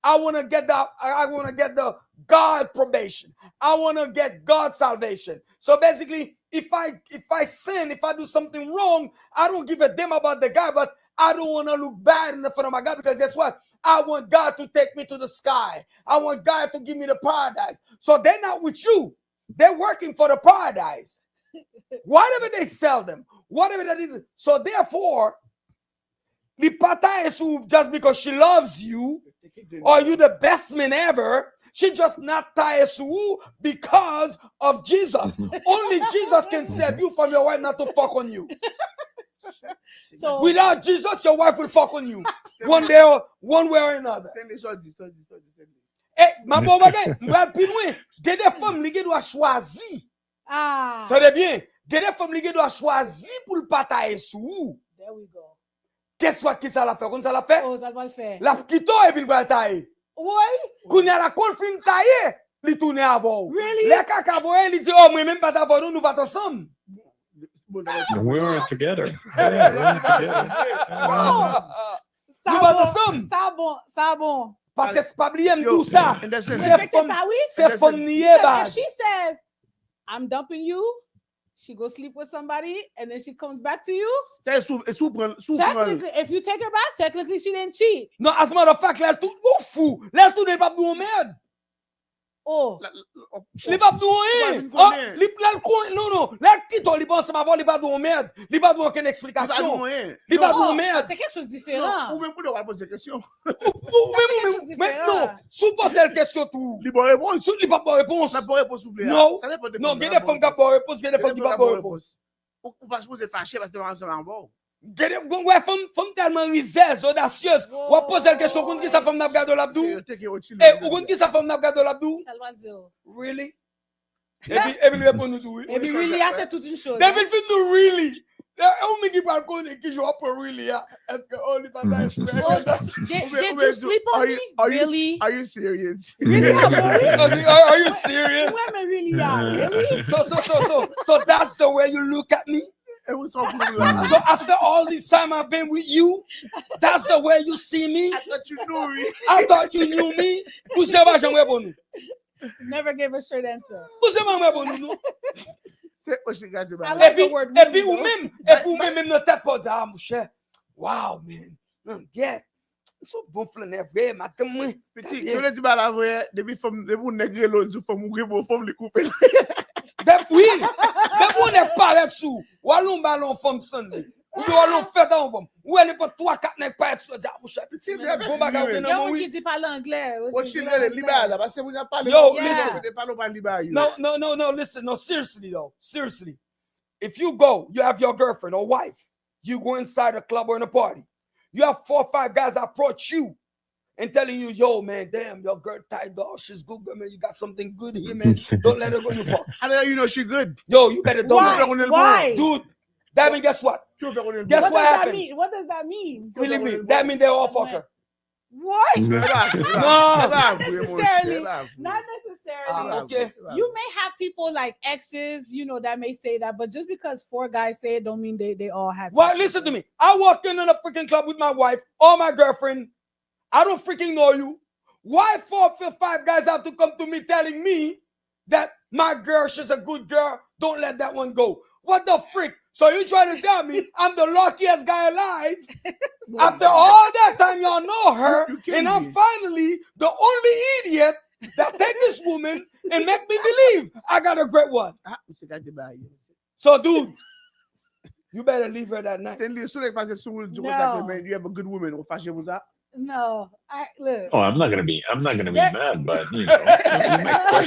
I want to get the God probation. I want to get God's salvation. So basically, if I sin, if I do something wrong, I don't give a damn about the guy, but I don't want to look bad in the front of my God because guess what? I want God to take me to the sky. I want God to give me the paradise. So they're not with you. They're working for the paradise. Whatever they sell them, whatever that is. So therefore, the pata is just because she loves you or you the best man ever, she just not tied to because of Jesus. Only Jesus can save you from your wife not to fuck on you. So without Jesus, your wife will fuck on you. One way or another. Eh, ma bon bagay, m'bral pi loin. Gen des femmes li doit choisir. Tenez bien, gen des femmes li doit choisir pour le patailler sous. There we go. Qu'est-ce que ça l'a fait? Comme ça l'a fait? Oh, ça va le faire. La quito et puis le va tailler. Oui. Quand il y a la colle fin taillée, il tourne avant. Really? Les caca voient, il dit, oh, moi même pas d'avant, nous pas ensemble. We weren't together. Yeah, we weren't together. Nous pas ensemble. Ça bon. Parce que c'est pas oublier tout ça. Respectez ça, oui. C'est fun nier Because base. if she says, I'm dumping you, she goes sleep with somebody, and then she comes back to you. Technically, if you take her back, technically she didn't cheat. Non, as a matter of fact, là, tout fou. Là, tout n'est pas pour merde. Oh. Il pas pour rien. Non, non. Là, qui t'en libre ensemble avant, il pas pour merde. Il pas pour aucune explication. Il pas pour merde. C'est quelque chose de différent. Ou même pour nous poser des questions. Mais non, sous poser la question tout. Il pas réponse. Il pas bonne réponse. Ça pas réponse s'il vous plaît. Non. Ça dépend de Non, il y a des femmes qui ont bonne réponse, il y a des femmes qui n'ont pas bonne réponse. On va se poser fâché parce que c'est ensemble en bord. Ouais, femme tellement riseuse, audacieuse. On va poser la question, on dit que sa femme n'a pas gardé l'abdou. Et on dit que sa femme n'a pas gardé l'abdou. Really? Et puis lui répond nous tout. Et puis really, c'est toute une chose. Et puis il nous really. On me dit pas qu'on est qui joue pour really. Est-ce que on n'est pas Did you sleep on me? Really? Are you serious? Really? Are you serious? Women really are. Really? So that's the way you look at me? So after all this time I've been with you, that's the way you see me? I thought you knew me. I thought you knew me. Vous savez pas jamais bon. Never gave a straight answer. Vous savez pas bon nous. C'est what you guys about. Et puis ou même notre tête pas dire ah mon cher. Wow man. Yeah. So bon flaner vrai matin moi. Petit, je le dis pas la vraie, depuis vous négrer l'autre faut mourir pour faut le couper. Oui, depuis on est pas là-dessous. Ou allons ballon femme sonne. Ou allons faire dans femme. Ou elle n'est pas 3-4 nèg pas être dire mon cher petit. Bon bagage non oui. Qui dit parler anglais. Rotschill libéral là parce que vous n'avez pas No, listen. No, seriously though. Seriously. If you go, you have your girlfriend or wife. You go inside a club or in a party. You have 4 or 5 guys approach you and telling you, yo, man, damn, your girl tight dog. She's good, girl, man. You got something good here, man. Don't let her go. You fuck. How do you know she good? Yo, you better don't. Why? Dude, that means guess what? Guess what happened? What does that mean? Believe me, that means they all fuck her. What? No. Not necessarily. Not necessarily. Okay. You may have people like exes, that may say that, but just because 4 guys say it, don't mean they all had. Well, listen to me. I walk in a freaking club with my wife or my girlfriend. I don't freaking know you. Why 4 or 5 guys have to come to me telling me that my girl, she's a good girl. Don't let that one go. What the frick? So you trying to tell me I'm the luckiest guy alive? After all that time y'all know her, and I'm finally the only idiot that take this woman and make me believe I got a great one. So dude, you better leave her that night. No. You have a good woman. No, look. Oh, I'm not gonna be mad, but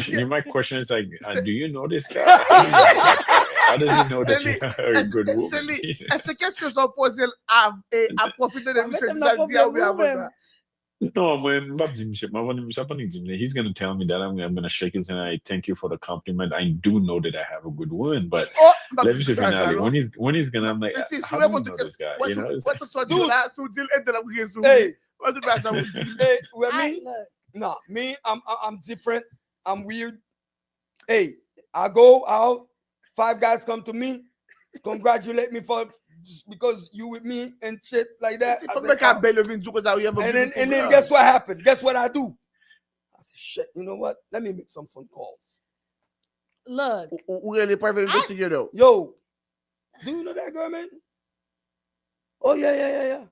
you might question it like, do you know this guy? How does he know that you're a good woman? Est-ce que ce sont posées à profiter de M. No, he's gonna tell me that I'm gonna shake his hand. I thank you for the compliment. I do know that I have a good woman, but let me say finally when he's gonna, I'm like, how do you know this guy? Hey, me, I'm different. I'm weird. Hey, I go out. 5 guys come to me, congratulate me for just because you with me and shit like that. And then guess what happened? Guess what I do? I said, shit, you know what? Let me make some phone calls. Look. We're in a private investigator. Yo, do you know that girl, man? Oh, yeah.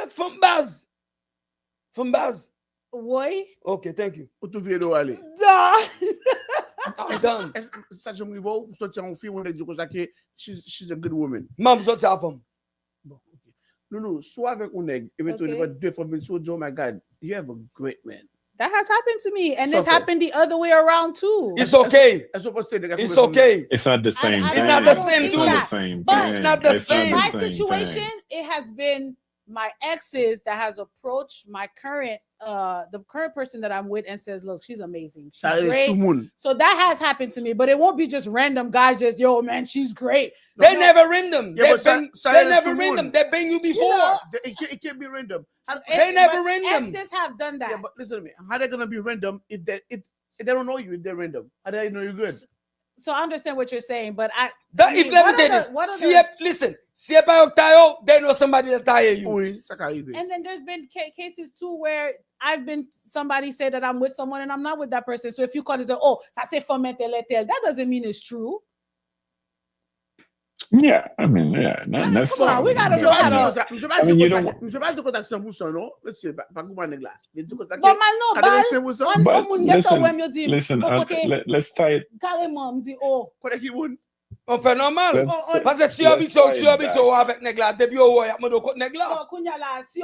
From Baz. Why? Okay, thank you. I'm done. She's a good woman. Mom, what's up? No, so avec uneg, eventually, oh my God, you have a great man. That has happened to me, and it's happened the other way around too. It's okay. It's okay. It's not the same. It's not the same, dude. It's not the same. But it's not the same. In my situation, it has been my exes that has approached my current the current person that I'm with and says, look, she's amazing, she's great. So that has happened to me, but it won't be just random guys just, yo man, she's great. They never random. Yeah, They never random. They bang you before. You know, it can't be random. They never random. Exes have done that. Yeah, but listen to me. How they gonna be random if they don't know you? If they're random, how do they know you're good? So I understand what you're saying, but I if let me tell you this, listen, si e pa yok they know somebody that tire you. And then there's been cases too where I've been somebody say that I'm with someone and I'm not with that person. So if you call it, oh, ça c'est femme tel, that doesn't mean it's true. Yeah, I mean, yeah. Come on, we gotta know how to. I mean, you don't. No, let's see. But listen, let's tie it. On fait normal. Parce que si on avec nèg la, depuis on y a mon côté nèg la. Si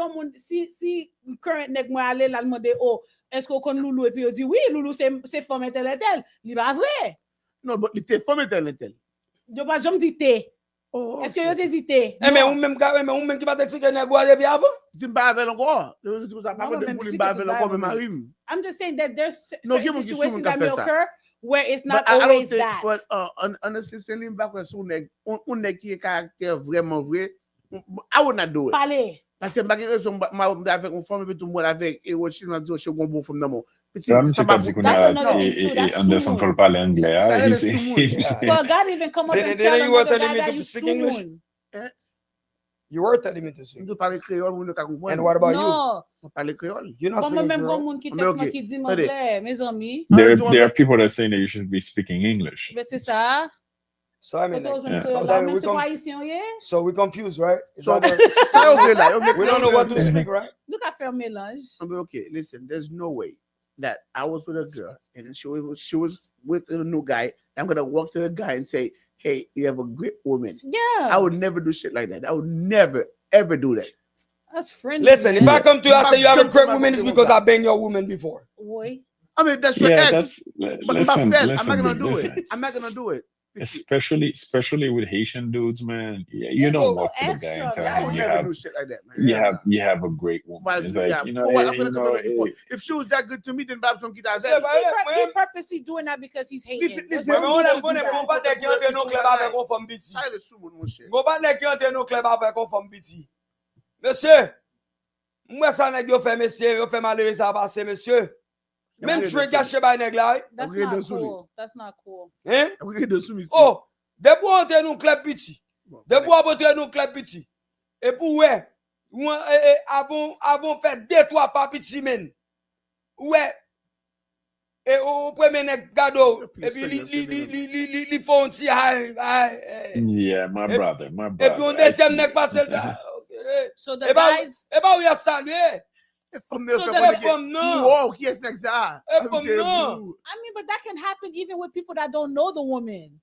current nèg moi aller là demander oh, est-ce qu'on connaît Loulou et puis on dit oui, Loulou c'est femme tel, il pas vrai. Non, mais il était femme tel. Je pas jamais dit t'es. Est-ce que yo te dit t'es? Mais ou même qui va t'expliquer nèg quoi depuis avant. Tu pas avec encore. I'm just saying that there's certain situations that may occur where it's not always that. But honestly, sending back with son nèg, on nèg qui est caractère vraiment vrai, I would not do it. Parler. Parce que ma raison avec une femme et tout le monde avec et Rotschill m'a dit je suis bon femme d'amour. Anderson faut parler anglais. For God even come up and tell another guy that you speak English. You were telling me to speak. You parle créole, and what about you? Parle créole. You're not speaking créole. There are people that are saying that you should be speaking English. C'est ça. So I mean, so we confused, right? So we don't know what to speak, right? Look at faire mélange. Okay, listen. There's no way that I was with a girl and she was with a new guy. I'm gonna walk to the guy and say, "Hey, you have a great woman." Yeah. I would never do shit like that. I would never ever do that. That's friendly. Listen, man. If I come to you and say you have a great woman, it's because I banged your woman before. Boy. I mean, that's your ex. But listen, I'm not gonna do it. I'm not gonna do it. Especially with Haitian dudes, man. Yeah, you don't walk to the guy and tell him you have a great woman. It's like, if she was that good to me, then perhaps don't get out there. He's purposely doing that because he's hating. Go back there qui entre nos clubs avec on femme biti. Go back there qui entre nos clubs avec on femme biti. Monsieur, moi ça nèg yo fait monsieur, yo fait malheureux ça passer monsieur. Même drink gâché by nèg la. That's not cool. That's not cool. Hein? Oh, depuis entre nous club petit. Depuis entre nous club petit. Et pour ouais, avant fait 2-3 pas petit men. Ouais. Et au premier nèg gado et puis li font ti yeah, my brother. Et puis on deuxième nèg passe là. So the guys we have salué. I mean, but that can happen even with people that don't know the woman.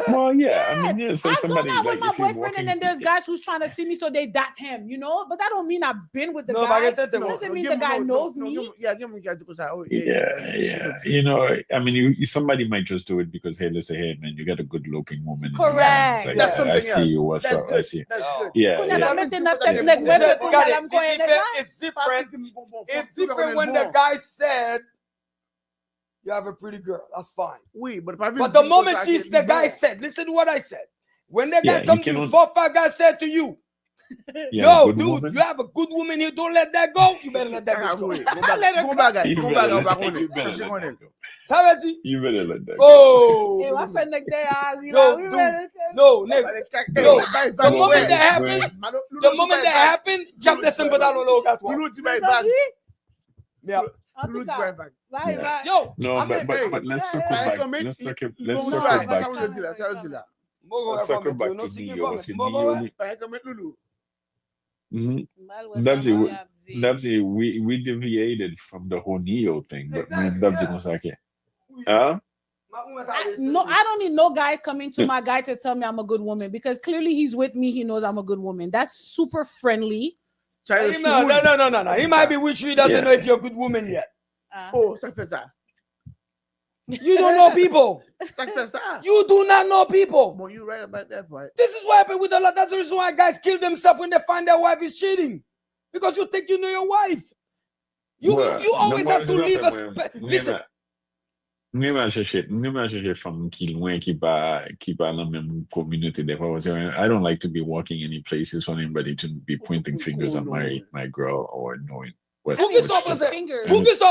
Well, yeah, I mean, so I've somebody gone out like with my boyfriend, and then there's guys who's trying to see me, so they dap him, you know. But that don't mean I've been with the guy. Doesn't mean the guy knows me. Yeah. You know, I mean, somebody might just do it because hey, let's say, hey, man, you got a good-looking woman. Correct. Like, I see you. What's up? I see. Yeah. It's different. It's different when the guy said, "You have a pretty girl." That's fine. But the moment the guy said, listen to what I said. When the guy comes to you, 4-5 guys said to you, yo, dude, woman? You have a good woman here. Don't let that go. You better let that go. You better let that go. Oh. No. The moment that happened, jump the simple down on low. Yeah. Yo, no, but let's circle back. Let's circle back to Neo. Dabsy, we deviated from the whole Neo thing, but Dabsy was like, no, I don't need no guy coming to my guy to tell me I'm a good woman because clearly he's with me. He knows I'm a good woman. That's super friendly. No. He might be with you. He doesn't know if you're a good woman yet. You don't know people. You do not know people. Well, you're right about that part. This is what happened with a lot. That's the reason why guys kill themselves when they find their wife is cheating. because you think you know your wife. You always have to leave us. Listen. Mwen cherche femme qui loin qui pas dans même communauté des fois. I don't like to be walking any places for anybody to be pointing fingers at my girl or knowing what. Pour qui sont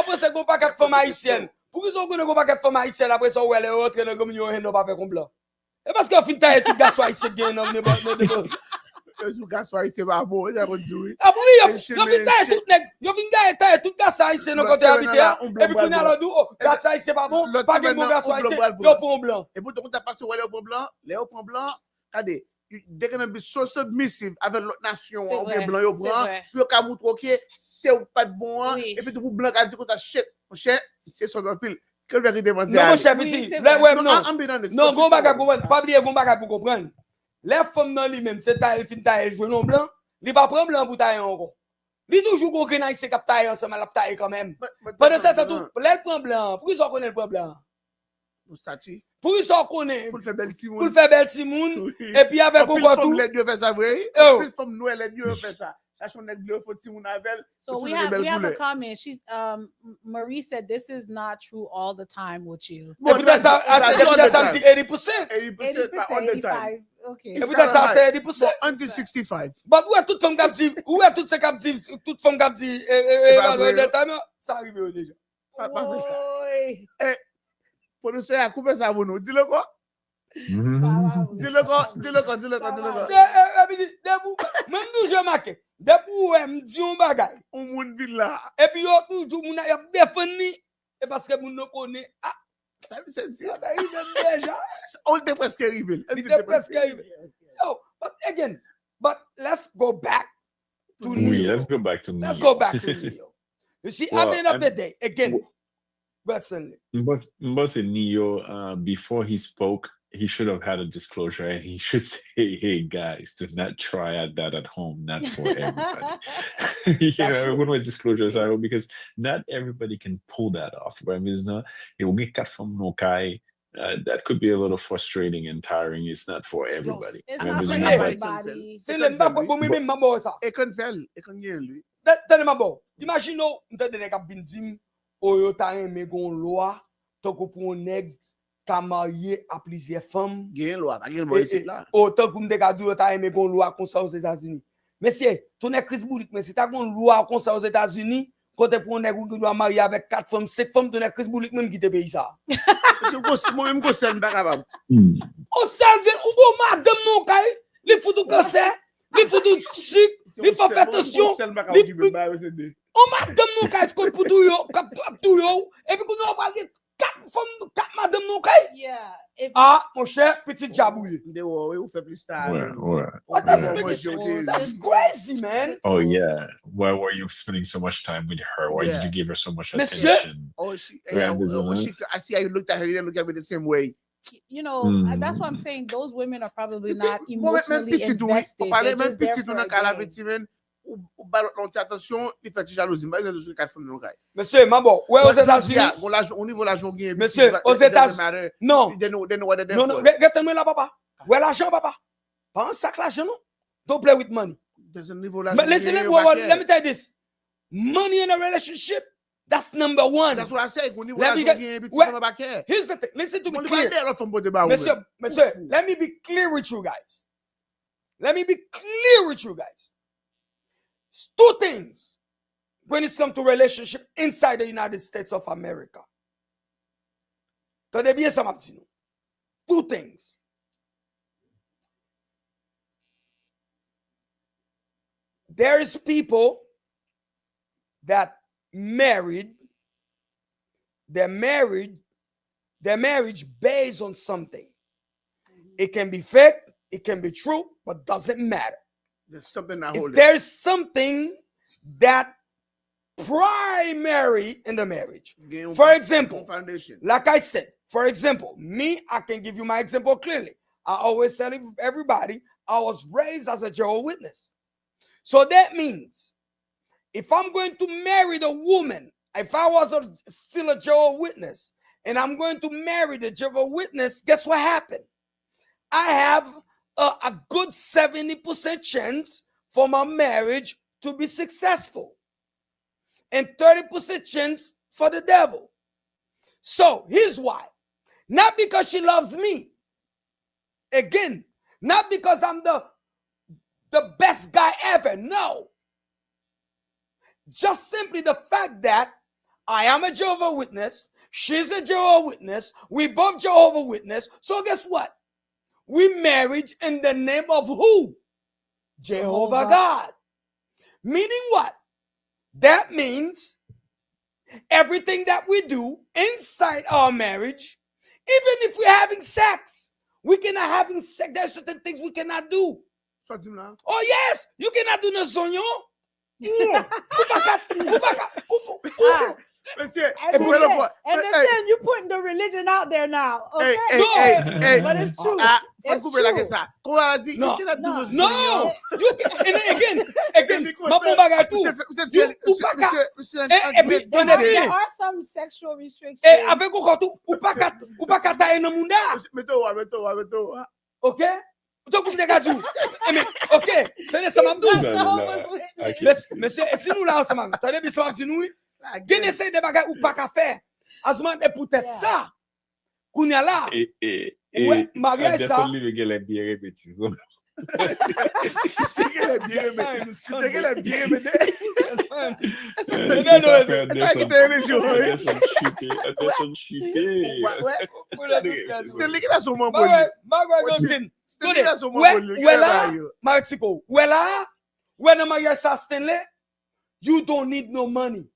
pensés qu'on pas quatre femmes haïtiennes. Pour qui sont qu'on pas quatre femmes haïtiennes après ça ouais les autres dans communion non pas faire comme blanc. Et parce que fin taille tout garçon haïtien gagne non Tout garçon haïtien pas bon, ça va dire. Ah oui, yo fin taille tout garçon haïtien dans côté habité et puis qu'on a là d'où garçon haïtien pas bon, pas que bon garçon haïtien, yo pour blanc. Et pour tout t'as passé ouais pour blanc, les pour blanc, regardez, dès qu'on est so submissive avec l'autre nation ou bien blanc yo blanc, puis au cas où OK, c'est pas de bon et puis tout pour blanc a dit qu'on t'a shit, mon cher, c'est son pile. Que vérité moi non mon cher petit, non gon bagage comprendre, pas oublier gon bagage pour comprendre. Les femmes dans lui-même, c'est taille fin taille jouer non blanc, il pas prendre blanc pour tailler encore. Il toujours gon que c'est cap taille ensemble la taille quand même. Pendant ça tout, les prend blanc, pour ils sont connaît le blanc. Pour statut. Pour ils sont connaît. Pour faire belle timoun. Pour faire belle timoun et puis avec encore tout. Les deux fait ça vrai. Plus femme noire les deux fait ça. So we have a comment. She's Marie said this is not true all the time with you. But that's 80%. 80% all the time. Okay. But that's 80%. Until 65. But où est toute femme captive? Où est toutes ces captives? Toute femme captive ça arrive déjà. Eh, pour nous faire couper ça pour nous. Dis-le quoi? Dis-le quoi? Même nous je marque. Depuis me dit un bagay, on moun vin là. Et puis yo toujours moun a défini et parce que moun ne connaît ça c'est ça arrive déjà. On est presque arrivé. Yo, but let's go back to New York. Let's go back to New York. Let's go back to New York. You see, at the end of the day, again, Mbose Neo, before he spoke, he should have had a disclosure and he should say, hey guys, do not try that at home, not for everybody. One of my disclosures are because not everybody can pull that off. Right? That could be a little frustrating and tiring. It's not for everybody. It's not for everybody. Imagine ka marié à plusieurs femmes. Autant que m'te gadu ta aimé gon loi comme ça aux États-Unis. Monsieur, ton est Chris Boulik, mais si t'as gon loi comme ça aux États-Unis, quand tu pour nèg qui doit marier avec 4 femmes, 5 femmes, ton est Chris Boulik même qui te paye ça. Moi même go sel pas capable. On sel ou go madame non kay, li fout du cancer, li fout du sucre, li faut faire attention. On madame non kay pour tout yo, cap tout yo, et puis qu'on va parler 4 madame non kay. Yeah. Mon cher petit jabouille. That's crazy, man. Oh yeah. Why were you spending so much time with her? Why did you give her so much attention? I see how you looked at her. You didn't look at me the same way. You know, that's what I'm saying. Those women are probably not emotionally invested. They're just there for a game. Monsieur, maman, ouais, aux États-Unis. Monsieur, aux États-Unis. Non. Non, regarde-moi là, papa. Ouais, l'argent, papa. Pas un sac l'argent, non. Don't play with money. Listen, let me tell you this. Money in a relationship, that's number one. That's what I said. Here's the thing. Listen to me clear. Monsieur, let me be clear with you guys. Two things when it comes to relationship inside the United States of America. Tenez bien ça, ma petite. Two things. There is people that married, their marriage based on something. It can be fake, it can be true, but doesn't matter. There's something that holds. There's something that primary in the marriage. For example, like I said, for example, me, I can give you my example clearly. I always tell everybody I was raised as a Jehovah's Witness. So that means if I'm going to marry the woman, if I was still a Jehovah's Witness, and I'm going to marry the Jehovah's Witness, guess what happened? I have a good 70% chance for my marriage to be successful. And 30% chance for the devil. So here's why. Not because she loves me. Again, not because I'm the best guy ever. No. Just simply the fact that I am a Jehovah's Witness. She's a Jehovah's Witness. We both Jehovah's Witness. So guess what? We married in the name of who? Jehovah God. Meaning what? That means everything that we do inside our marriage, even if we're having sex, we cannot having sex. There's certain things we cannot do. Oh yes, you cannot do no sonyo. And then you putting the religion out there now. Okay? But it's true. It's true. No. You can, and again, there are some sexual restrictions. Okay? Okay, monsieur, si nous là ensemble, attendez bien ça nous. Gen essaye de bagay ou pas qu'à faire. Azman et peut-être ça. Kounya là. Ouais, mariage ça. C'est qu'elle est bien aimée. C'est qu'elle est bien aimée. C'était lui qui l'a sur mon bol. Mexico. When a mariage ça Stanley, you don't need no money.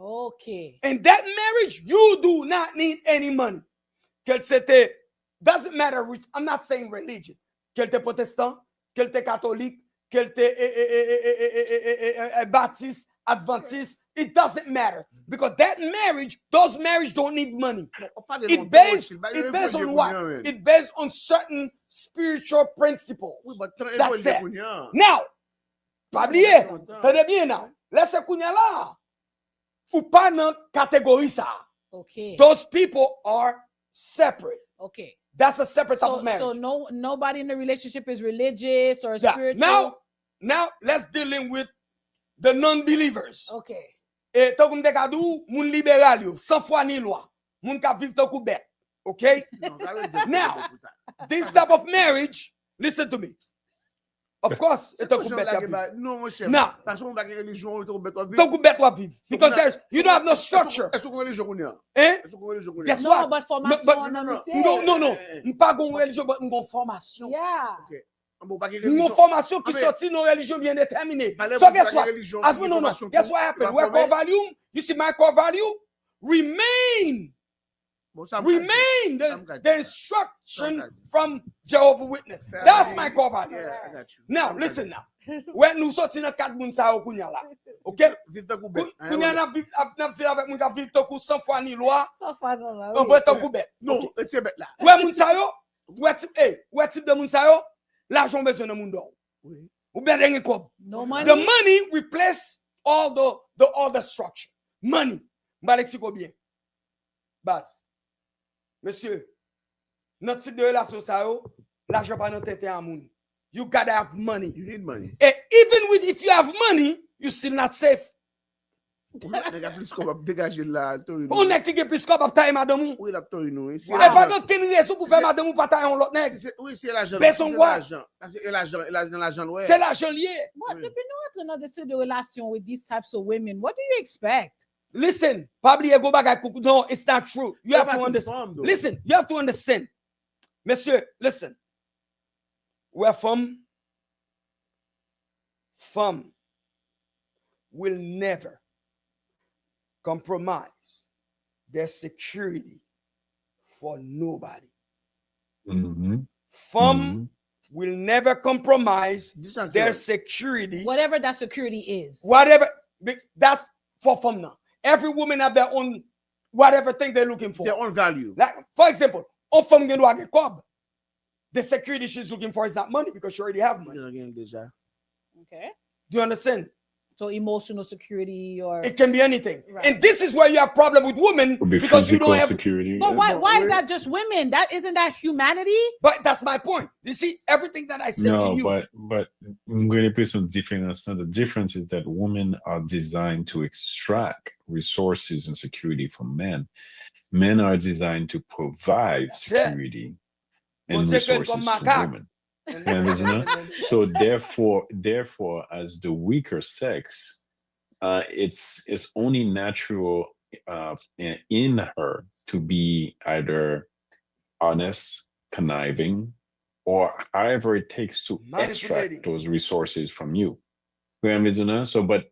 Okay. In that marriage, you do not need any money. Doesn't matter. I'm not saying religion. Qu'elle était protestant, qu'elle était catholique, qu'elle était baptiste, adventiste. It doesn't matter. Because that marriage, those marriages don't need money. It based on what? It based on certain spiritual principles. That's it. Now, pas oublier, tenez bien now. Laissez kounya là. Ou pas dans catégorie ça. Okay. Those people are separate. Okay. That's a separate type of marriage. So nobody in the relationship is religious or spiritual. Now let's dealing with the non-believers. Okay. Et tant comme des cadou, moun libéral yo, sans foi ni loi. Moun ka vivre tant kou bête. Okay? Now, this type of marriage, listen to me. Of course, it's a coup bête. Non, mon cher. Now, parce qu'on va que religion tant kou bête wa vivre. Because you don't have no structure. Est-ce qu'on religion qu'on Hein? Guess what? No, but formation. Non. M'pas gon religion, but m'gon formation. Yeah. Okay. Une formation qui sortit dans religion bien déterminée. So guess what? Guess what happened? Where core value? You see my core value? Remain the instruction from Jehovah's Witness. That's my core value. Yeah, I got you. Now, listen now. When nous sortons dans 4 moun sa kounya là. OK? Kounya na vivre avec moun ka vivre tou sans foi ni loi. Sans foi non là. On peut tou bête. Non, c'est bête là. Ouais moun sa yo? Ouais type de moun sa yo? L'argent besoin de moun do. Oui. Ou bien rien quoi. No money. The money replace all the structure. Money. M'balexiko bien. Bas. Monsieur, notre type de relation ça yo, l'argent pas dans tête à moun. You gotta have money. You need money. And even if you have money, you still not safe. On a plus qu'on va dégager là. On est qui plus qu'on va tailler madame. Oui, la torino. Et pas de quelle raison pour faire madame ou pas tailler l'autre nègre. Oui, c'est l'argent. Personne quoi? C'est l'argent, ouais. C'est l'argent lié. But depuis nous entrons dans des relations with these types of women, what do you expect? Listen, probably go back. No, it's not true. You have to understand. Listen, you have to understand. Monsieur, listen. Where femme will never compromise their security for nobody. Femme will never compromise their security. Whatever that security is. Whatever, that's for femme now. Every woman have their own whatever thing they're looking for. Their own value. Like, for example, on femme gen do a get cob. The security she's looking for is not money because she already have money. Okay. Do you understand? So emotional security or It can be anything. Right. And this is where you have problem with women Could be because you physical don't have. security. but why is that just women? That isn't that humanity? But that's my point. You see, everything that I said to No, you. but I'm going to put some difference. The difference is that women are designed to extract resources and security from men. Men are designed to provide That's security and Bon, resources comme to macaque. women. So therefore, as the weaker sex, it's only natural in her to be either honest, conniving, or however it takes to Manipulating. extract those resources from you. So, but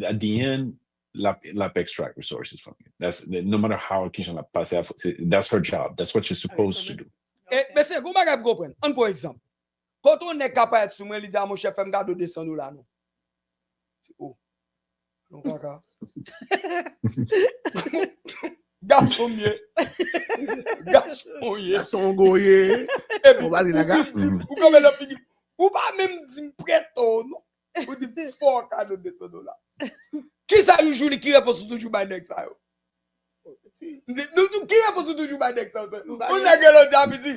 at the end, la extract resources from you. That's no matter how that's her job. That's what she's supposed to do. Mais c'est comment vous comprenez? Un pour exemple. Quand on est capable de soumettre, il dit à mon chef, me garde 200 $, non. Oh. Non, caca. Garçon mieux. Garçon goye. Et puis, On va dire la gare. ou comme elle a fini. Ou pas même dire prêt, non. Ou dire fort cadeau de $200. Qui ça you joue qui répond sur toujours by next ça? Qui répond sur toujours by next ça? On a gagné le midi.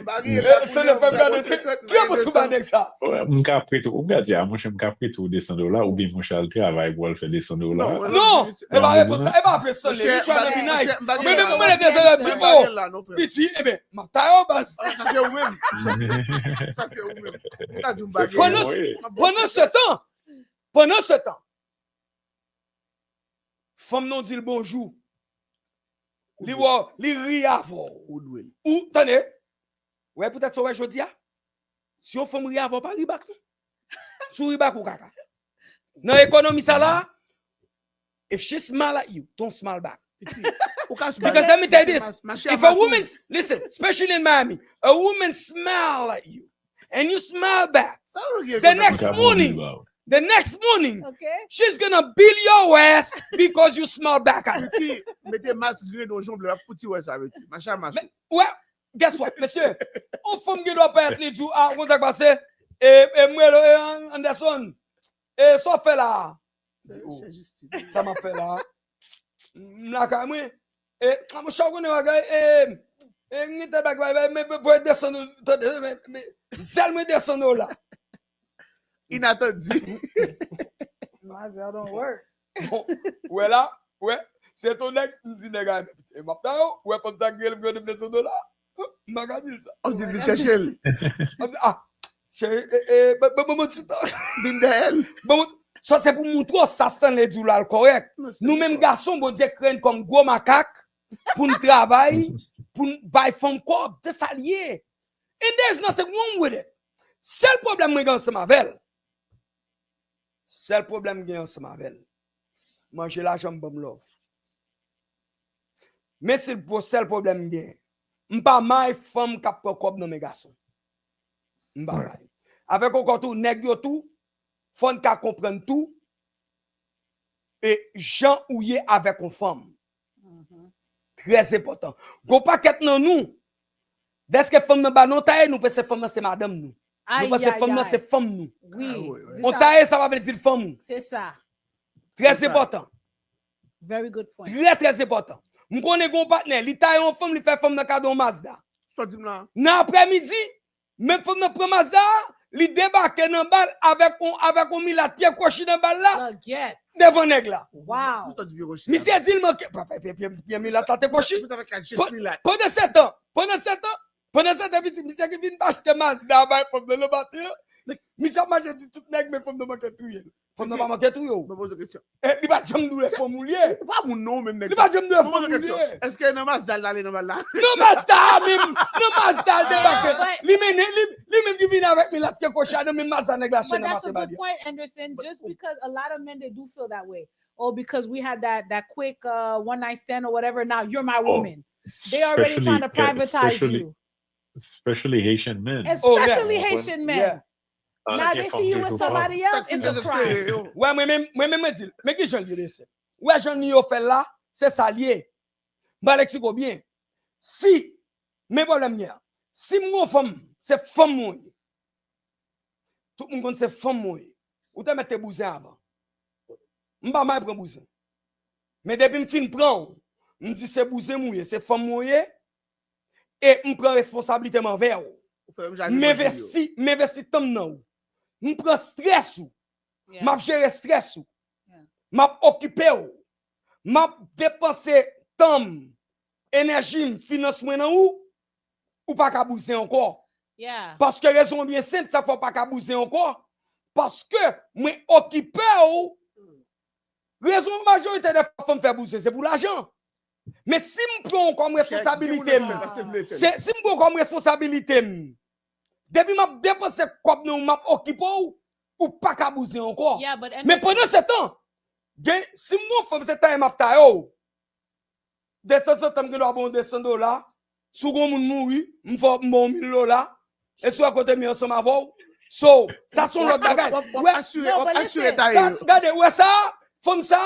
C'est le femme garde. Qui répond sur by next ça? M'ka prêt ou m'ka dire mon cher m'ka prêt ou $200 ou bien mon cher travail pour faire $200. Non, elle va répondre ça, elle va faire ça. Elle va be nice. Mais même moi les deux petit eh ben ma taille bas. Ça c'est ou même. Ça c'est ou même. Pendant ce temps, femme non dit le bonjour. Li ri avant. Ou tenez. Ouais peut-être ça ouais jodi a. Si on femme ri avant pas ri back. Sou ri back ou kaka. Dans économie ça là, if she smile at you, don't smile back. Because let me tell you this. If a woman, listen, especially in Miami, a woman smile at you and you smile back, the next morning, Okay. she's gonna beat your ass because you smile back at her. Mettez masque gris dans jambes la foutu ouais ça veut dire. Machin masque. Ouais, guess what, monsieur? On femme qui doit pas être les jours à on s'est passé et moi Anderson et ça fait là. Ça m'a fait là. La moi et mon chat connaît bagay et ni te bagay mais pour descendre mais seulement descendre là. Inattendu. That don't work. Ouais là, ouais, c'est ton nèg me dit nèg et maintenant ouais comme ça gueule me descendre là. M'a gardé ça. On dit chercher. Ah, c'est bon petit Bindel. bon ça c'est pour montrer ça c'est les du là correct. Nous même garçons bon Dieu craignent comme gros macaque pour nous travailler, pour buy from corp, de s'allier. And there's nothing wrong with it. Seul problème moi dans ce mavel. Seul problème gagne ce mavel. Manger l'argent bon love. Mais c'est pour seul problème gagne. M'pas my femme qui pas corp dans mes garçons. M'pas. Avec encore tout nèg yo tout, faut qu'à comprendre tout. Et Jean ouye avec une femme. Très important. Go paquet nan nous. Dès que femme nan ba non taille nous parce que femme c'est madame nous. Nous parce que femme nan c'est femme nous. Oui. On taille ça va dire femme. C'est ça. Très important. Very good point. Très important. Nous connais gon partenaire, li taille en femme, li fait femme dans cadeau Mazda. Sorti là. Dans après-midi, même femme nan prend Mazda, li débarque dans balle avec on mis la pied coché dans balle là. Get. Devant nèg là. Wow. Monsieur dit il manque bien mis la tête coché. Pendant 7 ans, monsieur qui vient acheter Mazda ba femme dans le bâtiment. Monsieur m'a dit tout nèg mais femme dans manque tout. Femme dans manque tout yo. Il va jamais nous les formulier. Pas mon nom même nèg. Il va jamais nous formulier. Est-ce que non Mazda là non là? Non Mazda même, non Mazda débarque. Lui même qui vient avec la pied coché dans même Mazda nèg la chaîne But à that's a mater good point, Anderson. Just because a lot of men they do feel that way, or because we had that quick one night stand or whatever. Now you're my woman. They already trying to privatize you. Especially Haitian men. Especially Haitian men. Yeah. Now they see you with somebody else, it's a crime. Ouais, moi dit, mais qui j'en dis ça? Ouais, j'en ai fait là, c'est ça lié. M'explique bien. Si mes problèmes là, si mon femme, c'est femme moi. Tout le monde c'est femme moi. Ou te mettre bousin avant. m'pa mal prend bousin. Mais depuis m'fin prend, m'dit c'est bousin mouillé, c'est femme mouillé et m'prend responsabilité envers ou. M'investi temps nan ou. M'prend stress ou. M'a gérer stress ou. M'a occupé ou. M'a dépensé temps, énergie, financement nan ou pas ka bouser encore. Yeah. Parce que raison bien simple, ça faut pas ka bouser encore. Parce que moi occupé ou. Raison majorité des femmes faire bouger, c'est pour l'argent. Mais si je prends comme responsabilité, si je prends comme responsabilité, depuis que je dépense comme nous, je occupé ou pas qu'à bouger encore. Yeah, mais pendant ce temps, si je fais ce temps, je de temps en temps, je dois descendre là, si je mourir, je fais $1,000, et si à côté de ensemble avant, so, ça sont l'autre bagage. Regardez, ouais ça. Femme ça,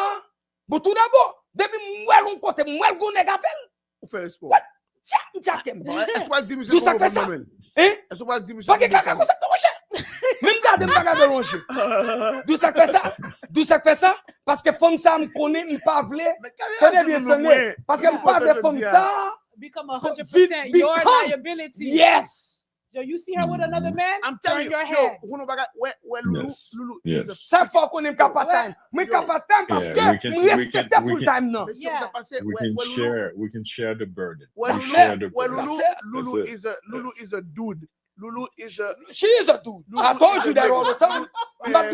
bon tout d'abord, depuis moi l'on côté, moi le gonne gafel. Ou faire sport. Tiens, Est-ce que tu dis d'où ça fait ça? Hein? Est-ce que tu dis pas que caca comme ça de même garde pas garde longer. D'où ça fait ça? D'où ça fait ça? Parce que femme ça me connaît, me pas vle. Connaît bien sonné. Parce que me pas vle femme ça. Become 100% your liability. Yes. So you see her with another man? I'm telling you, your head. Where Lulu is a Ça faut qu'on est capable. Mais capable parce que me respecte full time non. We can share the burden. Lulu is a dude. Lulu is a. She is a dude. I told you that all the time. Because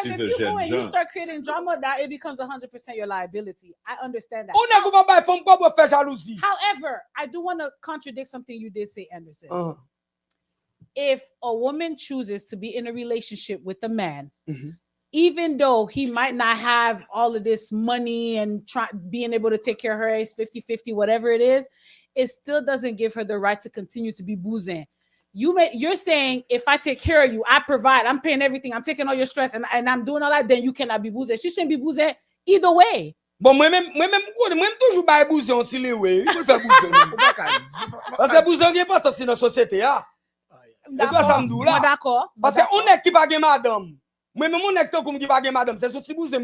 if you go and you start creating drama, that it becomes 100% your liability. I understand that. However, I do want to contradict something you did say, Anderson. If a woman chooses to be in a relationship with a man, even though he might not have all of this money and being able to take care of her, it's 50-50, whatever it is, it still doesn't give her the right to continue to be boozing. You're saying if I take care of you, I provide, I'm paying everything, I'm taking all your stress, and I'm doing all that, then you cannot be boozing. She shouldn't be boozing either way. Bon, moi-même toujours pas bouger on tire ouais, il faut faire bouger. Parce que bouger est important dans la société ah. Est-ce que ça me dit là? D'accord. Parce que on est qui pas madame. Moi-même on est comme qui pas madame, c'est sorti bouger.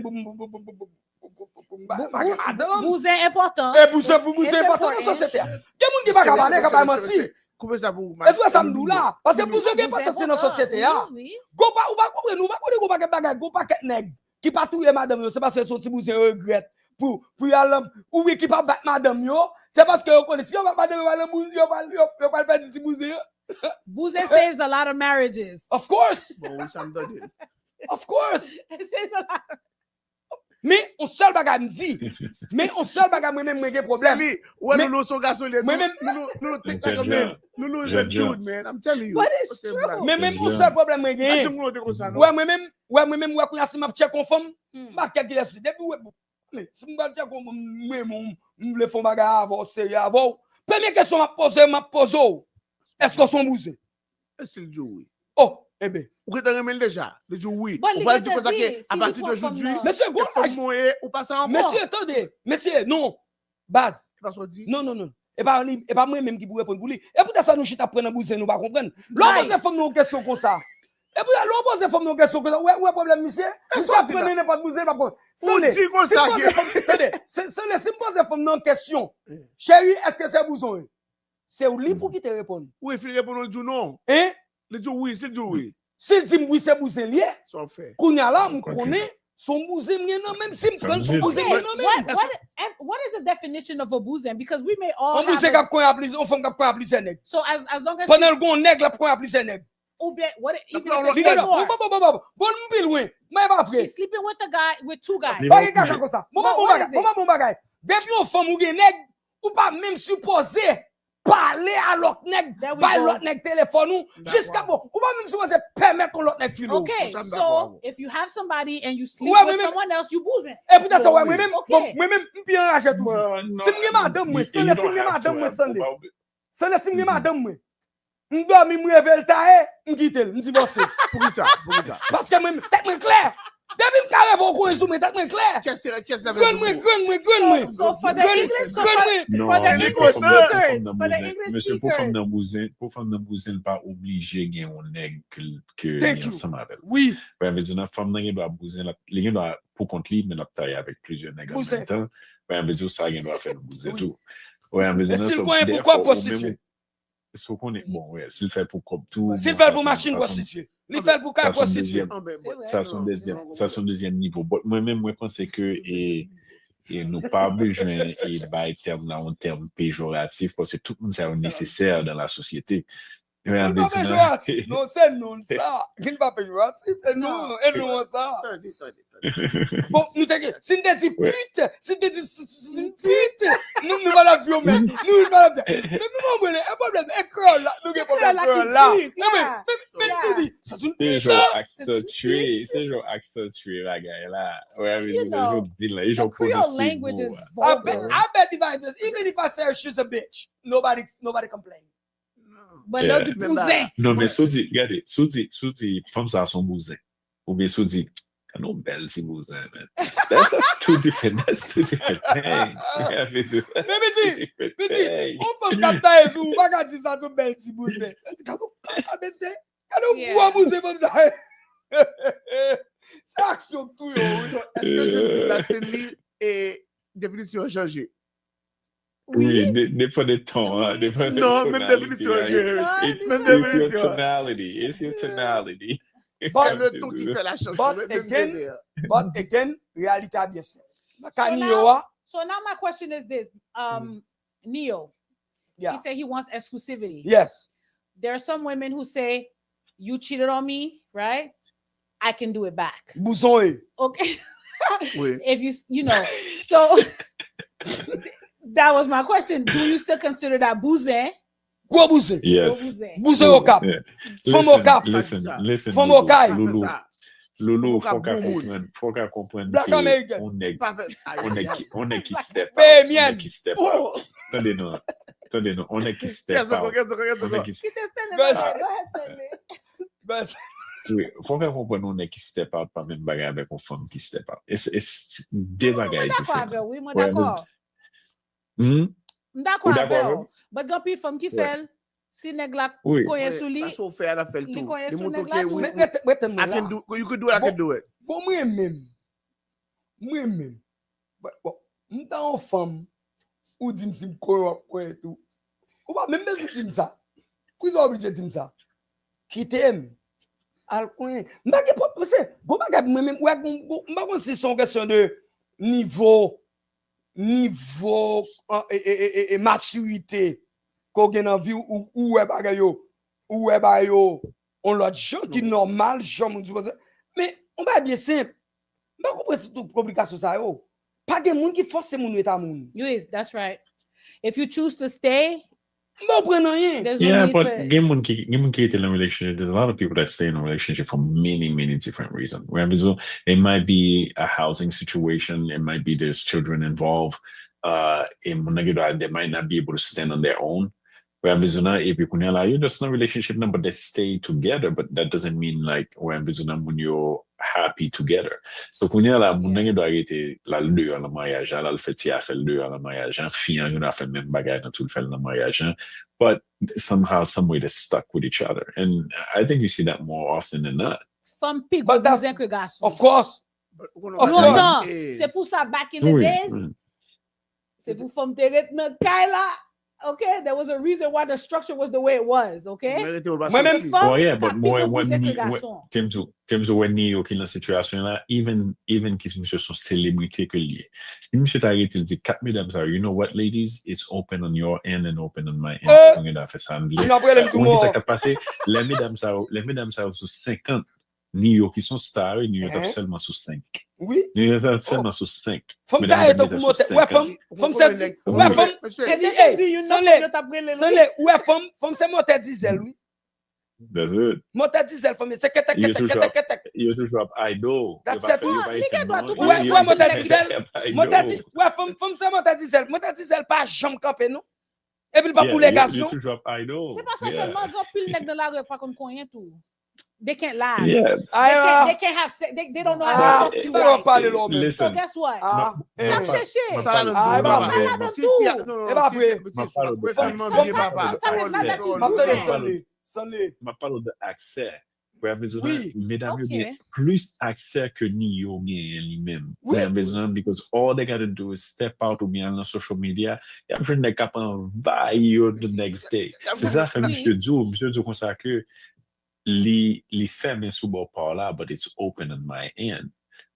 Bouger important. Et bouger important dans la société. Quel monde qui pas cabaner, qui pas mentir. Est-ce que ça me dit là? Parce que bouger est important dans la société ah. Go pas ou pas comprendre, ou pas connaître go pas bagage, go pas nèg qui pas touyer madame, c'est parce que sorti bouger regrette. Pour aller ou qui pas battre madame yo, c'est parce que on connaît si on va madame yo pas perdre petit bouger. Bouger saves a lot of marriages. Of course. Of course. It saves a lot. Mais on seul bagage me dit. Mais on seul bagage moi-même j'ai problème. Ouais Lulu son garçon Lulu is a dude man, I'm telling you. But it's true. Mais même on seul problème moi j'ai. Ouais moi-même ouais quand si m'a check conforme, m'a calculer depuis ouais. Mais si m'a check comme me le font bagage avant sérieux avant. Première question m'a posé. Est-ce qu'on sont bousés? Est-ce qu'il dit oui? Oh, eh bien. Ou que tu as déjà? Il dit oui. On va dire à partir d'aujourd'hui, monsieur Goulage, ou passer en monsieur, attendez, monsieur, non. Base. Non. Et pas moi-même qui pourrais répondre pour lui. Et pour ça, nous chita prendre bouser, nous pas comprendre. L'homme pose femme nous question comme ça. Et puis l'homme pose femme nous question comme ça. Ouais, problème, monsieur. Monsieur prenez n'importe bouser, pas comprendre. C'est me pose femme nous question. Chérie, est-ce que c'est bouson? C'est au lit pour qui te répondre. Oui, il répond le dit non. Hein? Le dit oui, c'est dit oui. S'il dit oui, c'est bousin lié. Son fait. Kounya là, me connaît son bousin non même si me prend son bousin non même. What is the definition of a boozing? Because we may all on bousin cap koy appliquer, on femme cap koy appliquer nèg. So as long as pendant le gon nèg la koy appliquer nèg. Ou bien what even bon m'pi loin. Mais pas vrai. She's sleeping with a guy with two guys. Pas quelque comme ça. Bon bagay. Depuis on femme ou gen nèg ou pas même supposé parler à l'autre nèg, par l'autre nèg téléphone jusqu'à bon, ou pas même supposé permettre qu'on l'autre nèg filo. Okay, so if you have somebody and you sleep with someone else, you boozing. Et pour ça ouais moi-même m'pi enrager tout. Si m'ge madame moi, si madame moi sans si m'ge madame moi. M'dormi me réveille taé, m'quitte, m'divorcer. Pour ça. Parce que même tête clair. Depuis le carré, vous connaissez, mais t'as clair. Qu'est-ce que Grande. So for the English, so Non, for the mais English pour femme speakers, nan for the bouzen, English monsieur, pour femme speakers. nan bouzen pas obligé gen yon nèg que Thank li you. ensemble avec. Oui. Ouais, mais une femme nan gen doit bouzen, li gen doit pour compte li, mais la taille avec plusieurs nèg en Bouzen. même temps. Ouais, mais ça gen doit faire bouzen Oui. tout. Ouais, mais Et s'il connaît pourquoi prostituer? Est-ce qu'on est bon, ouais, s'il fait pour comme tout. S'il fait pour machine prostituée. Il fait pour cas prostituée. Ça son deuxième niveau. Moi-même, moi pense que et nous pas besoin et by terme là un terme péjoratif parce que tout le monde est nécessaire dans la société. Non, c'est non ça. Il ne va pas péjoratif. Non, et non ça. Bon, nous t'es si nous dit pute, si tu dis pute, nous va la dire même. Nous va la dire. Mais comment on est problème école là, nous problème là. Mais nous dit, c'est une pute. C'est genre accentué la gueule là. Ouais, mais The Creole language is I vulgar. bet even if I say she's a bitch, nobody complain. But no du bousin. Non, mais Soudi, regardez, Soudi, femme ça son bousin. Ou bien Soudi, non, belle si bousin, man. That's two different things. Mais petit, on peut pas tailler sur, pas qu'à dire ça, tout belle si bousin. Quand on boit bousin comme ça. C'est action tout, yo. Est-ce que je la Stanley et définition changée? Oui, des fois de ton, hein. Non, même définition. Même définition. It's your tonality. C'est le ton qui fait la chanson. But again, réalité a bien ça. So now my question is this. Neo, Yeah. he said he wants exclusivity. Yes. There are some women who say, you cheated on me, right? I can do it back. Bouson. Okay. Oui. If you know, so that was my question. Do you still consider that bousin? Gros bousin. Yes. Bousin au cap. Femme au cap. Listen, Femme au caille. Loulou, faut qu'à comprendre. Black American. On est qui step out. Ben, On mien. est qui step out. Attendez, non, on est qui step out. On est qui Oui, faut qu'on comprenne on est qui step out pas même bagarre avec une femme qui step out. C'est deux bagages différents. Oui, moi d'accord. D'accord avec. But quand puis femme qui fait si nèg la koye sou li. That's what fair that felt too. You You could do it, I can do it. Bon moi-même. Bon, m'ta en femme ou dit m'sim koye tout. Ou pas même dire ça. Qui doit obligé dire ça? Qui t'aime? Al coin. M'pa pas penser. Bon bagage moi-même ouais m'pa kon si son question de niveau et maturité qu'on gagne en vie ou est bagay yo on l'autre gens qui normal gens moun dit mais on va bien simple pas comprendre toute complication ça yo pas de monde qui force moun état moun. Yes, that's right. If you choose to stay, there's no need but game one ki in a relationship, there's a lot of people that stay in a relationship for many different reasons. Whereas it might be a housing situation, it might be there's children involved, they might not be able to stand on their own. Whereas if you're just in a relationship but they stay together, but that doesn't mean like when you're happy together. So when you're like la deux à la mariage, la le fait a fait deux à la mariage, fille on a fait même bagarre dans tout le fait le mariage, but somehow some way they're stuck with each other, and I think you see that more often than not. Femme plus cousin que garçon. Of course. Longtemps. C'est pour ça back in the days. C'est pour femme terre dans Kaila. Okay, there was a reason why the structure was the way it was. Okay. Oh yeah, but more when Neo qui dans situation là, even qui monsieur sont célébrité que lié. Si monsieur t'arrête il dit quatre mesdames ça, you know what ladies, it's open on your end and open on my end. On a fait ça. On dit ça qu'a passé les mesdames ça sur 50. Neo qui sont stars, Neo est seulement sur 5. Oui. Neo est seulement sur 5. Femme ta est pour monter. Ouais, femme c'est ouais femme c'est monter diesel, oui. That's it. Monter diesel femme c'est You to drop idol. That's it. Ouais, monter diesel. Ouais, femme c'est monter diesel. Monter diesel pas jambe camper non. Et puis pas pour les gaz non. You to drop idol. C'est pas ça seulement drop pile nèg dans la rue pas comme coin tout. they can't last. Yeah. They can't have sex. They don't know how to fuck you right. Listen. So guess what? Ma shit. Ça, là, Ah, non, bah, mais- non, si- tout. si- non, Eh, bah, si- vrai. si- Ma si- parole de questionnement accès. bien, papa. Ma parole de accès. Vous avez besoin, Oui. mesdames, Ok. bien plus accès que ni yo gagne lui-même. Vous Oui. avez besoin, because all they gotta do is step out ou bien dans social media. Et après, they capable buy you the next day. C'est ça, fait Oui. monsieur Dio comme ça que les femmes sous bord par là, but it's open on my end.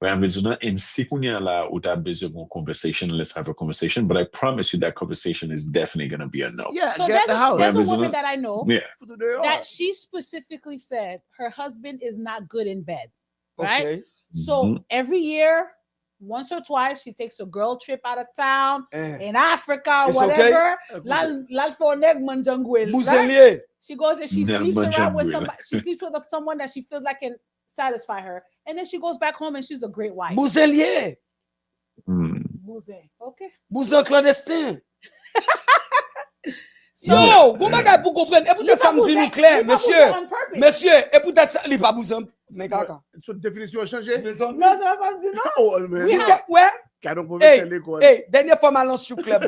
Vous avez besoin, and si qu'on y a là où t'as besoin d'une conversation, let's have a conversation, but I promise you that conversation is definitely gonna be a no. Yeah, So get the house. there's a Amazon. woman that I know Yeah. that she specifically said her husband is not good in bed. Right? Okay. So Mhm. every year, once or twice, she takes a girl trip out of town Eh. in Africa or It's whatever. Bouzelier. Right? She goes and she Never sleeps around with jungle. somebody. She sleeps with someone that she feels like can satisfy her, and then she goes back home and she's a great wife. Bouzelier. Hmm. Bouze. Okay. Bouzen clandestin. So, Yo, vous m'avez pour comprendre. Et peut-être ça me dit nous clair, monsieur. Monsieur, et peut-être ça, il n'est pas bouzen. Mais caca. Toute définition a changé. No, ça me dit non. Oh, mais Si c'est- Ouais. cadeau pour Hey, l'école. hey, dernière fois, mal dans ce club.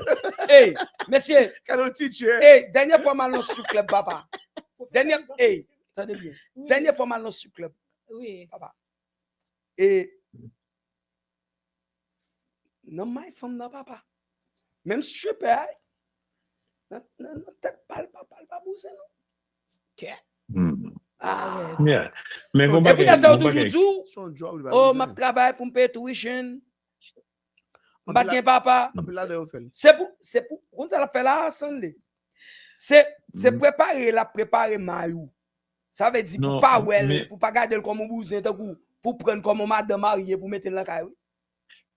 Hey, monsieur. Cadeau teacher. Hey, dernière fois, mal dans ce club, papa. Dernière, hey, attendez bien. Dernière fois, mal dans ce club, Oui. papa. Et, non, ma femme, non, papa. Même si je suis père, non, peut-être pas bouger, non. Hmm. Ah, Yeah. Mais et bon, puis, t'as dit bon, toujours, tout. Son job, il va Oh, le ma faire. travail pour me payer tuition. Ah, M'a puis bien, papa. Ah, puis là, il fait. C'est pour, on t'a fait là, Sunday. C'est préparer Mayou. Ça veut dire, Non, pour pas, mais- pour pas garder comme un bousin, pour prendre comme un madame mariée, pour mettre dans la caille.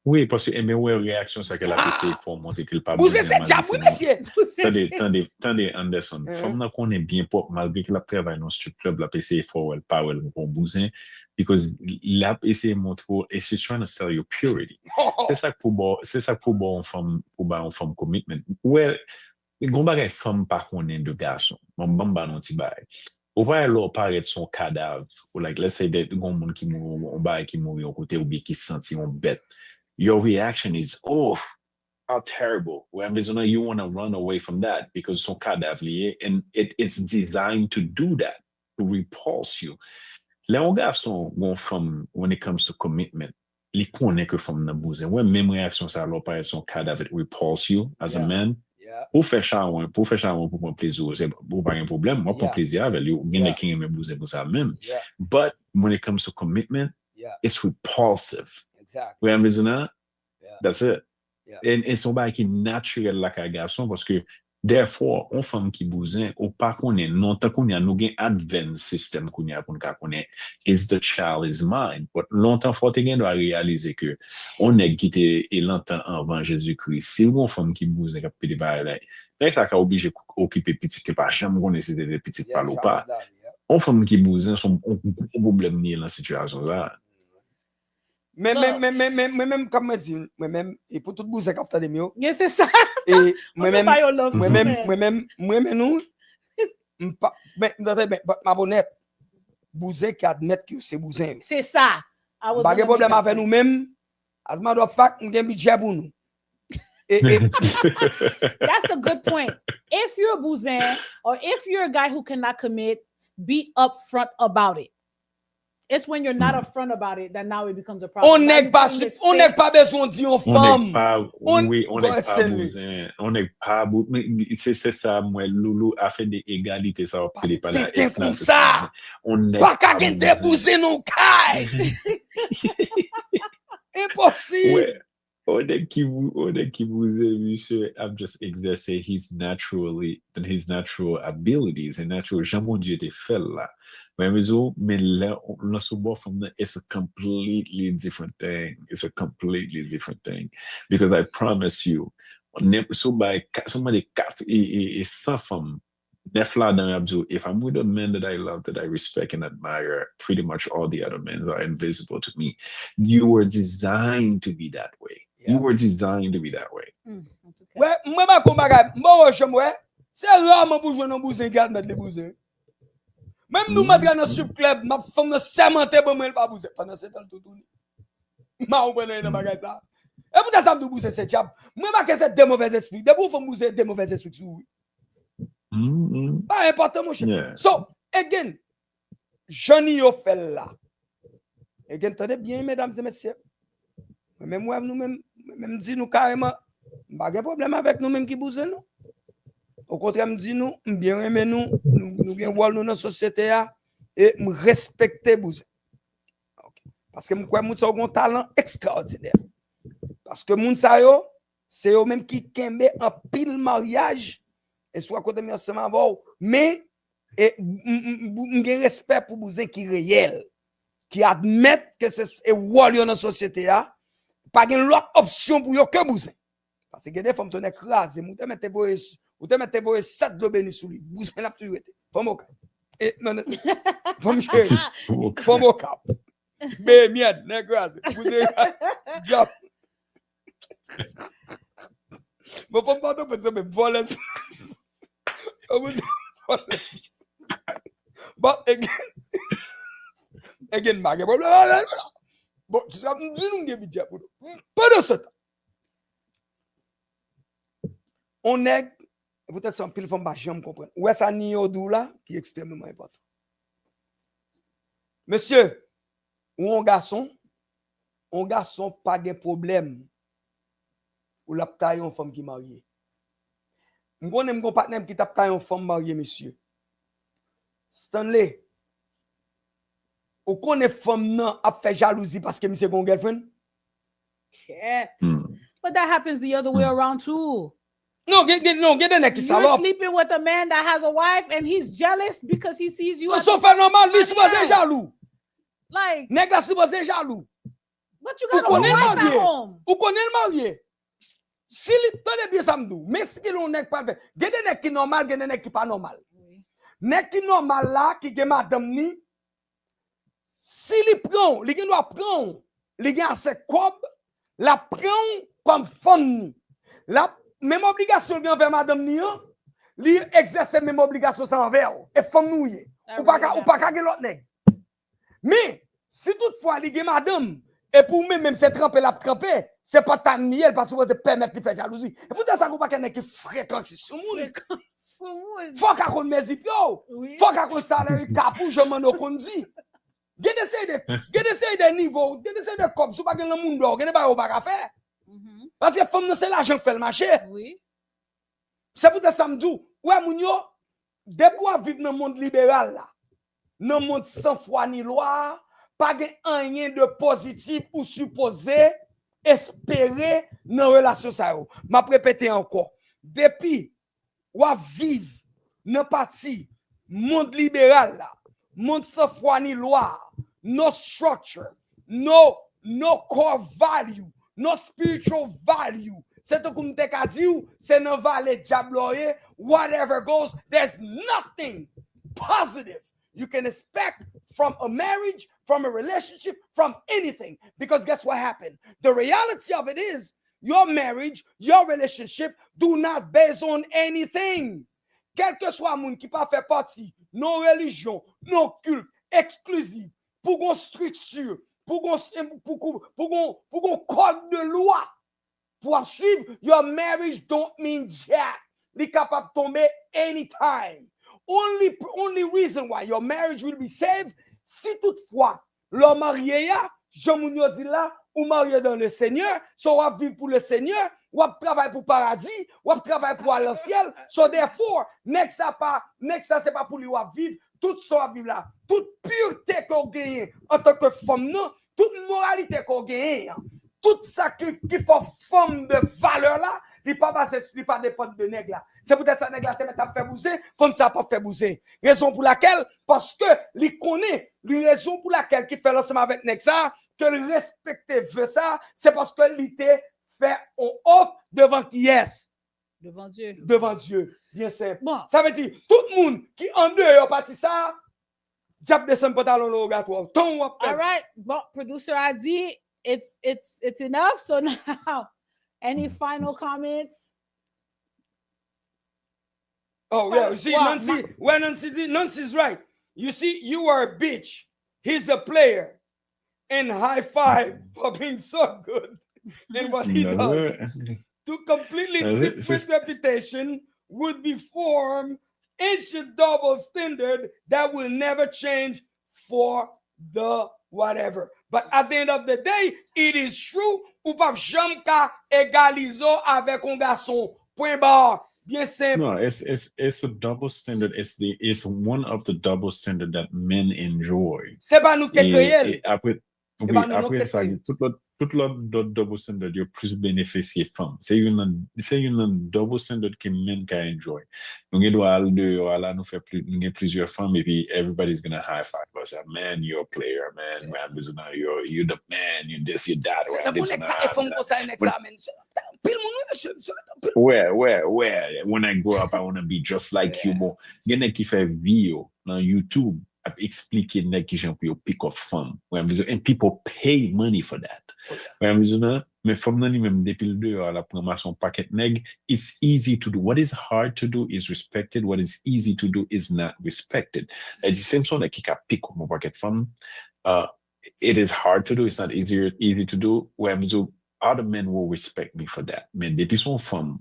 Oui, parce que mais ouais, réaction, c'est qu'elle a essayé de faire monter qu'il pas Bousin, c'est diable, oui, monsieur. Attendez, Anderson. Femme là qu'on est bien propre, malgré qu'il a travaillé dans ce strip club, il a essayé de faire pas bon bousin, because il a essayé de montrer, et she's trying to sell you purity. C'est ça pour bon femme, commitment. Ouais, gon bagay femme pas connaît de garçon. Mon bamba non ti bay. Ou va leur paraître son cadavre, ou like let's say that gon moun qui mouri, on bay qui mouri au côté ou bien qui senti on bête. Your reaction is, oh, how terrible. Well, you want to run away from that because son cadavre lié, and it's designed to do that, to repulse you. Là, on garçon, gon femme, when it comes to commitment, li connaît que femme nan bouze. Ouais, même réaction ça leur paraît son cadavre, it repulse you as a man. Pour faire charbon, pour prendre plaisir, c'est pas un problème. Moi, pour plaisir avec lui, bien qui aime bouger pour ça même. But when it comes to commitment, it's repulsive. Exactly. Vous avez besoin, that's it. Yeah. Et son bail qui est naturel là qu'un garçon parce que therefore, on femme qui bouge, ou pas qu'on est non tant qu'on y a nous gain advanced system qu'on y a pour qu'on est is the child is mine. But longtemps faut te doit réaliser que on est quitté et longtemps avant Jésus-Christ. Si on femme qui bouge qui peut des bail là, mais ça qu'a obligé occuper petit que pas jamais on essaie de petit pas ou pas. On femme qui bouge son problème ni dans situation là. Mais même comme me dit, moi-même et pour tout bouger capteur de mieux. Yes, c'est ça. Et moi-même moi-même nous ma bonnette bouger qui admettre que c'est bouger. c'est ça. Pas de problème avec nous-mêmes. As matter of fact, on a un budget pour nous. That's a good point. If you're a bousin or if you're a guy who cannot commit, be upfront about it. It's when you're not upfront about it that now it becomes a problem. On n'est pas besoin de dire aux femmes. On n'est pas bousin. On n'est pas c'est ça moi loulou a fait des égalités ça il pas là. C'est comme ça. On n'est pas qu'à des bousin non caille. Impossible. Ouais. On est qui vous monsieur I'm just exerting his natural abilities and natural jamais Dieu te fait là. Mais là on se voit from the it's a completely different thing. It's a completely different thing because I promise you somebody cat is some if I'm with a man that I love, that I respect and admire, pretty much all the other men are invisible to me. You were designed to be that way. You were designed to be that way. Ouais, moi ma combat, moi je moi, c'est rarement pour jouer non bousin garde mettre les bousins. Même nous m'entre dans sub club, m'a femme de sermenté pour moi pas bouger pendant 7 ans tout tourner. M'a ouvert dans bagage ça. Et pour ça me bouger c'est diable. Moi pas que c'est des mauvais esprits. Debout faut bouger des mauvais esprits sur. Pas important mon cher. Yeah. So, again, Johnny yo fait là. Again, tenez bien mesdames et messieurs. Même moi nous même dit nous carrément pas de problème avec nous même qui bouge nous. Au contraire, me dit nous bien aimer nous bien voir nous dans la société et me respecter bouge. Okay. Parce que moi crois moun ça un talent extraordinaire. Parce que moun sa yo c'est eux même qui kembe en pile mariage et soit côté mi ensemble avant mais et m'gen respect pour bousin qui réel qui admettent que c'est rôle dans la société pas gen l'autre option pour yo que bousin. Parce que des femmes ton écrasé, ou te mette boye 7 de béni sous lui, bousin n'a plus été. Femme au cap. Et non, femme chérie. Femme au cap. Mais mienne, n'écrasé. Bousin diable. Bon, femme pas de penser mais voler. But again, magé. Bon, tu sais me dire nous budget pour pas de ça. On est peut-être sans pile femme pas jamais comprendre. Ouais ça ni odou là qui est extrêmement important. Monsieur, ou un garçon pas de problème ou la taille une femme qui mariée. M'gonne mon partenaire qui tape taille une femme mariée monsieur. Stanley, ou connaît femme nan a fait jalousie parce que monsieur gon girlfriend? Shit. But that happens the other way around too. No, get qui You're salope. sleeping with a man that has a wife and he's jealous because he sees you. So fait normal, lui supposé jaloux. Like, Nèg la supposé jaloux. but you got a wife at home. Ou connaît le marié. Si li tande bien ça m'dou, mais si l'on nèg pas fait. Gen des nèg qui normal, gen des nèg qui pas normal. Nèg qui normal là qui gen madame ni si li prend, li gen doit prendre, li gen assez cob, la prend comme femme ni. La même obligation li envers madame ni, li exerce même obligation sans envers et femme nou yé. Ou pas ka gen l'autre nèg. Mais si toutefois li gen madame et pour même c'est tremper la tremper, c'est pas ta niel parce que vous permettre de faire jalousie. Et pourtant ça ko pas ken qui fréquente sur moun. Faut ka kon mezi yo. Faut ka kon salaire kapou je m'en okonzi. Gen essaye de niveau, gen essaye de cop, sou pas gen le monde d'or, gen pas au pas faire. Parce que femme c'est l'argent qui fait le marché. Oui. C'est pour ça me dit, ouais moun yo, depuis à vivre dans le monde libéral là, dans le monde sans foi ni loi, pas gen rien de positif ou supposé espérer dans relation ça yo. M'a répété encore. Depuis ou à vivre dans parti monde libéral là, monde sans foi ni loi, no structure, no core value, no spiritual value. C'est tout comme te ka di ou, c'est nan vale diabloye, whatever goes, there's nothing positive you can expect from a marriage, from a relationship, from anything. Because guess what happened? The reality of it is, your marriage, your relationship do not base on anything. Quel que soit moun qui pas fait partie, non religion, non culte, exclusive, pour une structure, pour un code de loi, pour suivre, your marriage don't mean jack. Li capable tomber anytime. Only reason why your marriage will be saved, si toutefois, l'homme marié ya, Jean Mounio dit là, ou marié dans le Seigneur, so wap vivre pour le Seigneur, wap travailler pour paradis, wap travailler pour aller au ciel. So therefore, next ça c'est pas pour lui wap vivre, tout ça wap vivre là, toute pureté qu'on gagne en tant que femme, non, toute moralité qu'on gagne, tout ça qui fait femme de valeur là, il pas dépendre de nègre là. C'est peut-être ça nègre là te met à faire bouger, femme ça pas faire bouger. Raison pour laquelle, parce que il connaît, raison pour laquelle qui fait l'ensemble avec nègre ça, que le respecter veut ça, c'est parce que il te fait on offre devant qui est? Devant Dieu. Devant Dieu. Bien simple. Bon. Ça veut dire, tout le monde qui en dehors parti ça, diable descend pantalon rogatoire. All right. Bon, producer a dit, it's enough. So now, any final comments? Oh, yeah. See, Nancy, where Nancy is right. You see, you are a bitch. He's a player. And high five for being so good in what he does. Two completely different reputation would be formed, ancient double standard that will never change for the whatever. But at the end of the day, it is true, ou pas jamais ka égaliser avec un garçon. Point barre. Bien simple. No, it's a double standard. It's one of the double standard that men enjoy. C'est pas nous qui créons. Après ça, tout le double standard, il y a plus bénéficié femmes. C'est une double standard que men can enjoy. Donc, il doit aller nous faire plusieurs femmes et puis everybody's gonna high five us. Man, you're a player, man. You're the man. You this, you that. Where? When I grow up, I want to be just like you. Bon, il y a qui fait vidéo dans YouTube. Expliquer qui j'en peux pick up fun. And people pay money for that. Mais from nan même depuis le deux à la promotion paquet nèg, it's easy to do. What is hard to do is respected. What is easy to do is not respected. The same sort qui ka pick up mon paquet fun. It is hard to do. It's not easy to do. Other men will respect me for that. Men, depuis son femme,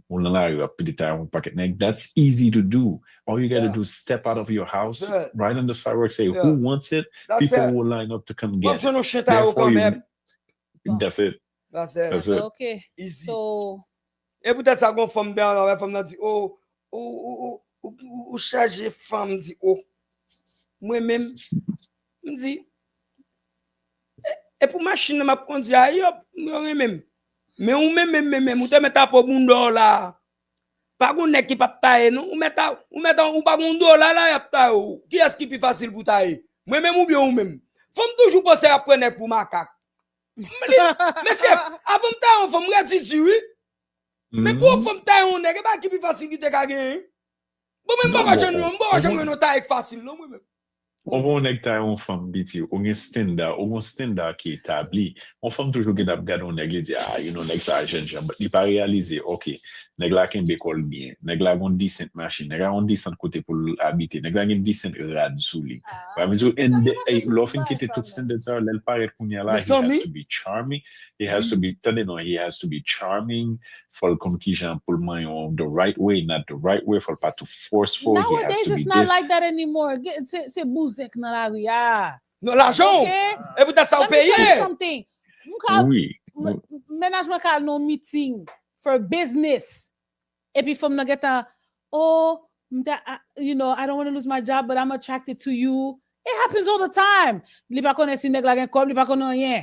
that's easy to do. All you got to do is step out of your house, right on the sidewalk, say, who wants it? People will line up to come get it. That's it. That's it. That's it. Okay. Easy. So, Et peut-être ça gon femme down, la femme dit ou charger femme dit moi même me dit et pour machine m'a conduit ailleurs même mais ou même ou te mettre pour $1 là pas gon nek qui pas tailler non ou mettre ou pas $1 là y a tailler qui est-ce qui plus facile pour tailler moi même ou bien ou même faut toujours penser à prendre pour macaque mais c'est avant ta on faut me dire oui mais pour femme taille on nek pas qui plus facile qui te gagner bon même pas jamais non taille facile non moi même on va nectar on femme biti on standard qui est établi on femme toujours get up garder on nèg dit next agent but il pas réaliser OK nèg la ken bécole bien nèg la gon decent machine nèg la gon decent côté pour habiter nèg la gon decent rad sous lui mais l'offre qui était tout standards are l'elle paraît kounya là he has to be charming he has to be charming for comme qui Jean pour the right way not the right way for pas too forceful. Nowadays it's not like that anymore. C'est bouzek dans la rue. Non, l'argent. Et vous êtes ça payer. Something. Oui. Management call no meeting for business. Et puis from nageta, I don't want to lose my job, but I'm attracted to you. It happens all the time. Li pa konnen si nèg la gen kob, li pa konnen rien.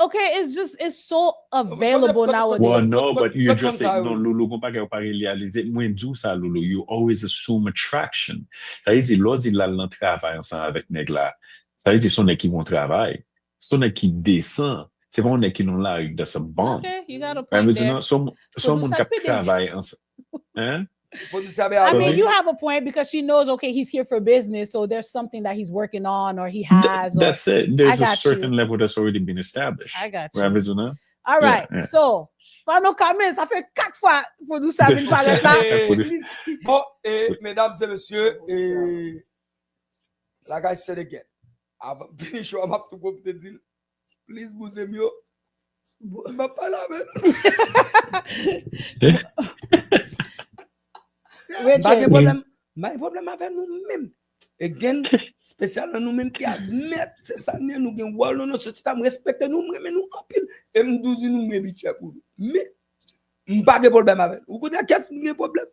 Okay, it's so available nowadays. Well, no, but you just say no, Lulu, you always assume attraction. Ça veut dire, l'autre, il a le travail ensemble avec nèg là. Ça veut dire, son équipe vont travailler. Son équipe descend. C'est pas un équipe non là, that's a bond. Okay, you got a point there. Son monde qui travaille ensemble. Hein? I mean, you have a point because she knows, okay, he's here for business, so there's something that he's working on or he has. That's it. There's a certain level that's already been established. I got you. All right. Yeah. So, final comments. Ça fait 4 fois pour nous savoir une palette là. Bon, mesdames et messieurs, like I said again, I've finished what I'm up to go to the please, Bouzemio. Ma pas là, problème avec nous-mêmes. Again, spécial nous-mêmes qui admettent c'est ça nous gain wall nous société me respecter nous mais nous en pile et me douze nous m'habituer pour mais pas de problème avec ou connait qu'est-ce que problème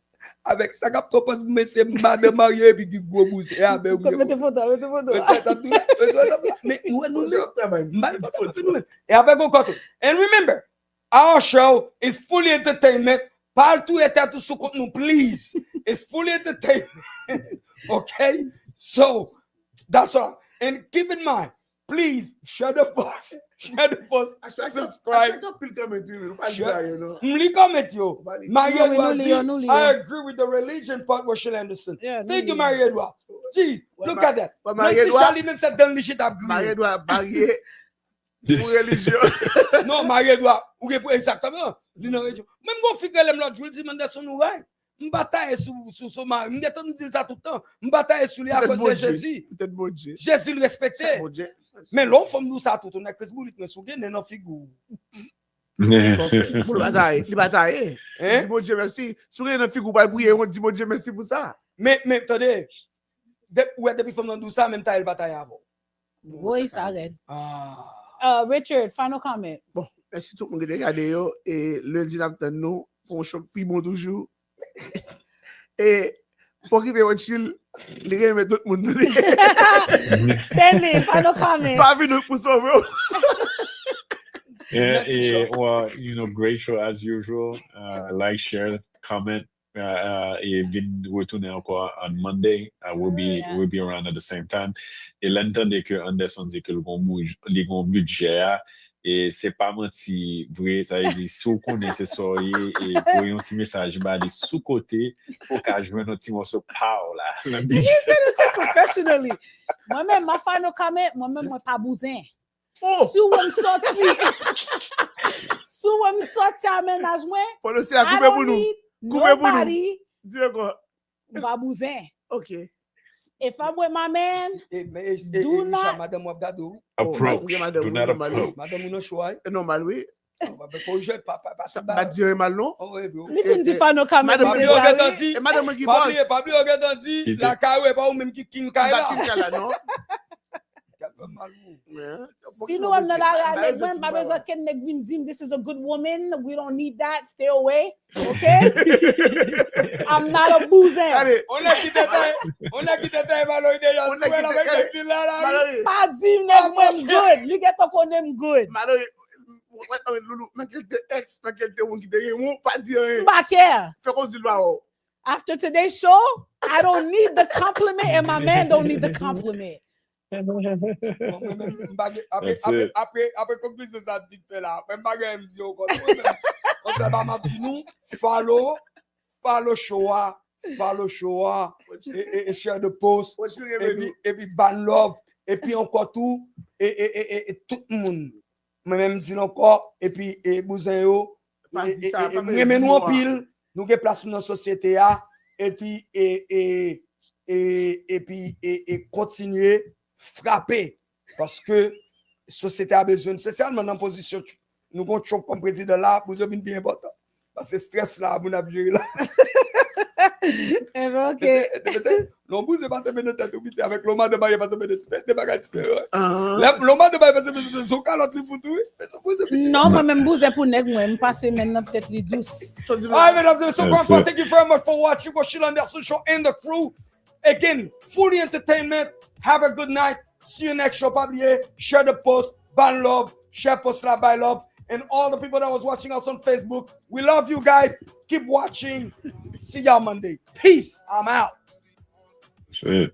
avec ça qu'a propose mais c'est madame mariée puis qui gros bouche et avec mettez photo mais nous et avec encore and remember our show is fully entertainment. Parle tout et tout sous compte nous, please. It's fully entertainment. Okay? So, that's all. And keep in mind, please, share the post, subscribe. I agree with the religion part, Rotschill Anderson. Yeah, thank you, Marie-Edouard. Jeez, look at that. Marie-Edouard non, Marie-Edouard, exactement. Même quand figure l'autre jour, dit Anderson nous right. m'bataille sous ma, m'étant dit ça tout le temps, m'bataille sous lui à cause de Jésus. Peut-être bon Dieu. Jésus le respectait. Bon Dieu. Mais l'homme femme nous ça tout, on a que ce bout mais sougain non figure. Pour le bataille. Hein? Dis bon Dieu merci. Sourire dans figure pas prier, on dit bon Dieu merci pour ça. Mais attendez, depuis femme nous ça même taille bataille avant. Oui, ça arrête. Ah. Richard, final comment? Bon, merci tout le monde qui regarde yo et lundi nous nous pour un choc plus bon toujours. Et pour qui veut Rotschill, les gars mettent tout le monde. Stanley, final comment? Pas venir pour sauver. Well, great show as usual. Like, share, comment. Et vite retourner encore on Monday. We'll be around at the same time. Et l'entendre que Anderson dit que le bon budget et c'est pas menti vrai, ça veut dire si vous connaissez ça et pour un petit message bah des sous côté pour qu'à jouer notre petit morceau power là. You said it so professionally. Moi-même, ma final comment, moi-même, moi pas besoin. Si vous me sortez à ménagement, I don't need nobody. Pas besoin. Okay. If I'm with my man, do not Madame Wabgado. Approach. Do not approach. Madame Uno Chouai. Normal, oui. Pas dire mal non. Living the final comment. Madame qui bosse. Pablo Ogandandi, la caille pas ou même qui king là. Non. Si nous sommes dans la rue, pas besoin qu'elle ne dise this is a good woman. We don't need that. Stay away. Okay? I'm not a boozer. Allez, on a quitté Malo déjà. Pas dire them good. You get to call them good. Malo, Loulou, mais quel ex, mais quel on qui derrière pas dire. Back here. Fais comme du loi. After today's show, I don't need the compliment, and my man don't need the compliment. Après conclusion ça dit fait là même bagay me dit encore on ça va m'a dit nous follow show et share the post et puis ban love et puis encore tout et tout le monde même dit encore et puis et bousin yo mais nous en pile nous gen place dans société a et puis et puis continuer frapper parce que société a besoin spécialement dans position nous avons choc comme président là pour venir bien important parce que stress là vous n'avez gérer là OK non vous c'est pas se mettre tête vite avec l'homme de bailler pas se mettre des bagages différents l'homme de bailler pas se mettre son calotte le foutu non moi même bouger pour nèg moi me passer maintenant peut-être les douces all mesdames et messieurs thank you very much for watching Rotschill Anderson Show and the crew again fully entertainment. Have a good night. See you next show. Pablier. Share the post. Ban love. Share post la by love. And all the people that was watching us on Facebook. We love you guys. Keep watching. See y'all Monday. Peace. I'm out. That's it.